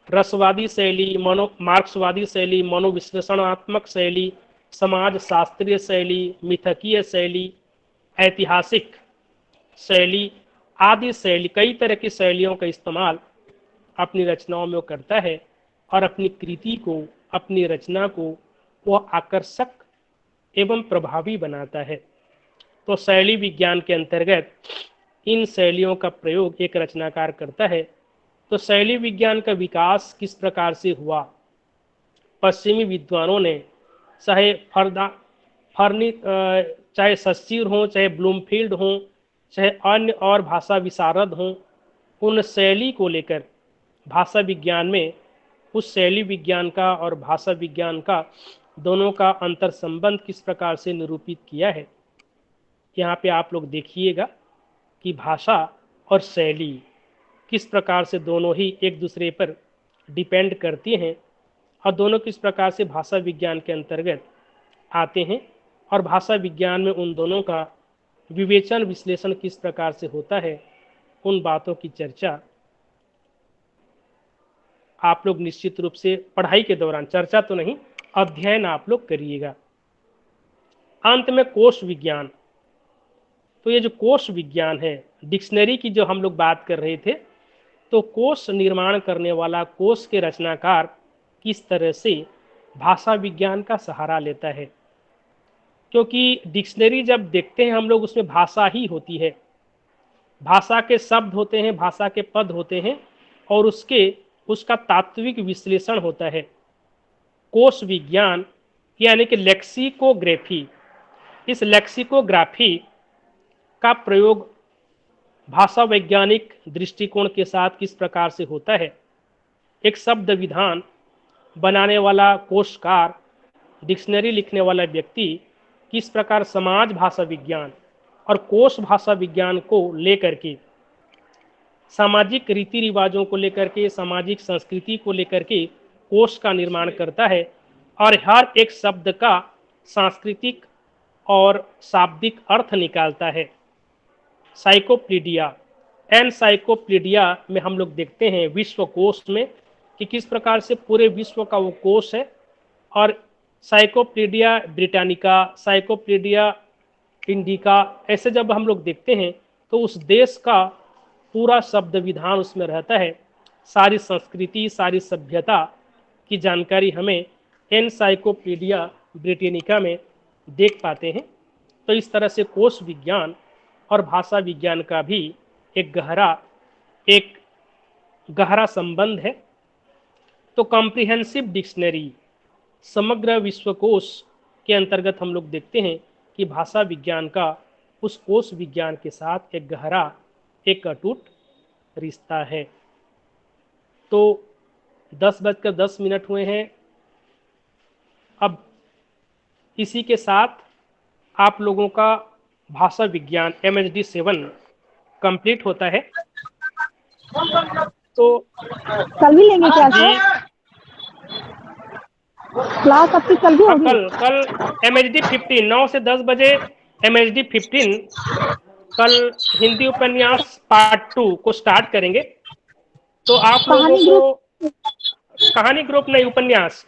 रसवादी शैली, मार्क्सवादी शैली, मनोविश्लेषणात्मक शैली, समाज शास्त्रीय शैली, मिथकीय शैली, ऐतिहासिक शैली आदि शैली, कई तरह की शैलियों का इस्तेमाल अपनी रचनाओं में वो करता है और अपनी कृति को, अपनी रचना को वह आकर्षक एवं प्रभावी बनाता है। तो शैली विज्ञान के अंतर्गत इन शैलियों का प्रयोग एक रचनाकार करता है। तो शैली विज्ञान का विकास किस प्रकार से हुआ? पश्चिमी विद्वानों ने, चाहे सस्सीर हों, चाहे ब्लूमफील्ड हों, चाहे अन्य और भाषा विशारद हों, उन शैली को लेकर भाषा विज्ञान में उस शैली विज्ञान का और भाषा विज्ञान का दोनों का अंतर संबंध किस प्रकार से निरूपित किया है। यहाँ पे आप लोग देखिएगा कि भाषा और शैली किस प्रकार से दोनों ही एक दूसरे पर डिपेंड करती हैं और दोनों किस प्रकार से भाषा विज्ञान के अंतर्गत आते हैं और भाषा विज्ञान में उन दोनों का विवेचन विश्लेषण किस प्रकार से होता है, उन बातों की चर्चा आप लोग निश्चित रूप से पढ़ाई के दौरान, चर्चा तो नहीं, अध्ययन आप लोग करिएगा। अंत में कोश विज्ञान। तो ये जो कोश विज्ञान है, डिक्शनरी की जो हम लोग बात कर रहे थे, तो कोश निर्माण करने वाला, कोश के रचनाकार किस तरह से भाषा विज्ञान का सहारा लेता है। क्योंकि डिक्शनरी जब देखते हैं हम लोग, उसमें भाषा ही होती है, भाषा के शब्द होते हैं, भाषा के पद होते हैं और उसका तात्विक विश्लेषण होता है। कोश विज्ञान यानी कि लेक्सिकोग्राफी, इस लेक्सिकोग्राफी का प्रयोग भाषा वैज्ञानिक दृष्टिकोण के साथ किस प्रकार से होता है। एक शब्द विधान बनाने वाला कोशकार, डिक्शनरी लिखने वाला व्यक्ति किस प्रकार समाज भाषा विज्ञान और कोश भाषा विज्ञान को लेकर के, सामाजिक रीति रिवाजों को लेकर के, सामाजिक संस्कृति को लेकर के कोश का निर्माण करता है और हर एक शब्द का सांस्कृतिक और शाब्दिक अर्थ निकालता है। साइकोपीडिया, एनसाइक्लोपीडिया में हम लोग देखते हैं विश्व कोश में कि किस प्रकार से पूरे विश्व का वो कोश है, और साइकोपीडिया ब्रिटानिका, साइकोपीडिया इंडिका, ऐसे जब हम लोग देखते हैं तो उस देश का पूरा शब्द विधान उसमें रहता है। सारी संस्कृति, सारी सभ्यता की जानकारी हमें एनसाइक्लोपीडिया ब्रिटानिका में देख पाते हैं। तो इस तरह से कोश विज्ञान और भाषा विज्ञान का भी एक गहरा संबंध है। तो कॉम्प्रिहेंसिव डिक्शनरी, समग्र विश्वकोश के अंतर्गत हम लोग देखते हैं कि भाषा विज्ञान का उस कोश विज्ञान के साथ एक गहरा, एक अटूट रिश्ता है। तो 10:10 हुए हैं। अब इसी के साथ आप लोगों का भाषा विज्ञान MHD 7 कंप्लीट होता है। तो कल भी लेंगे क्या जी, क्लास आपकी कल भी होगी? कल MHD 15 9 से 10 बजे MHD 15 कल हिंदी उपन्यास पार्ट 2 को स्टार्ट करेंगे। तो आप लोगों को कहानी ग्रुप नहीं, उपन्यास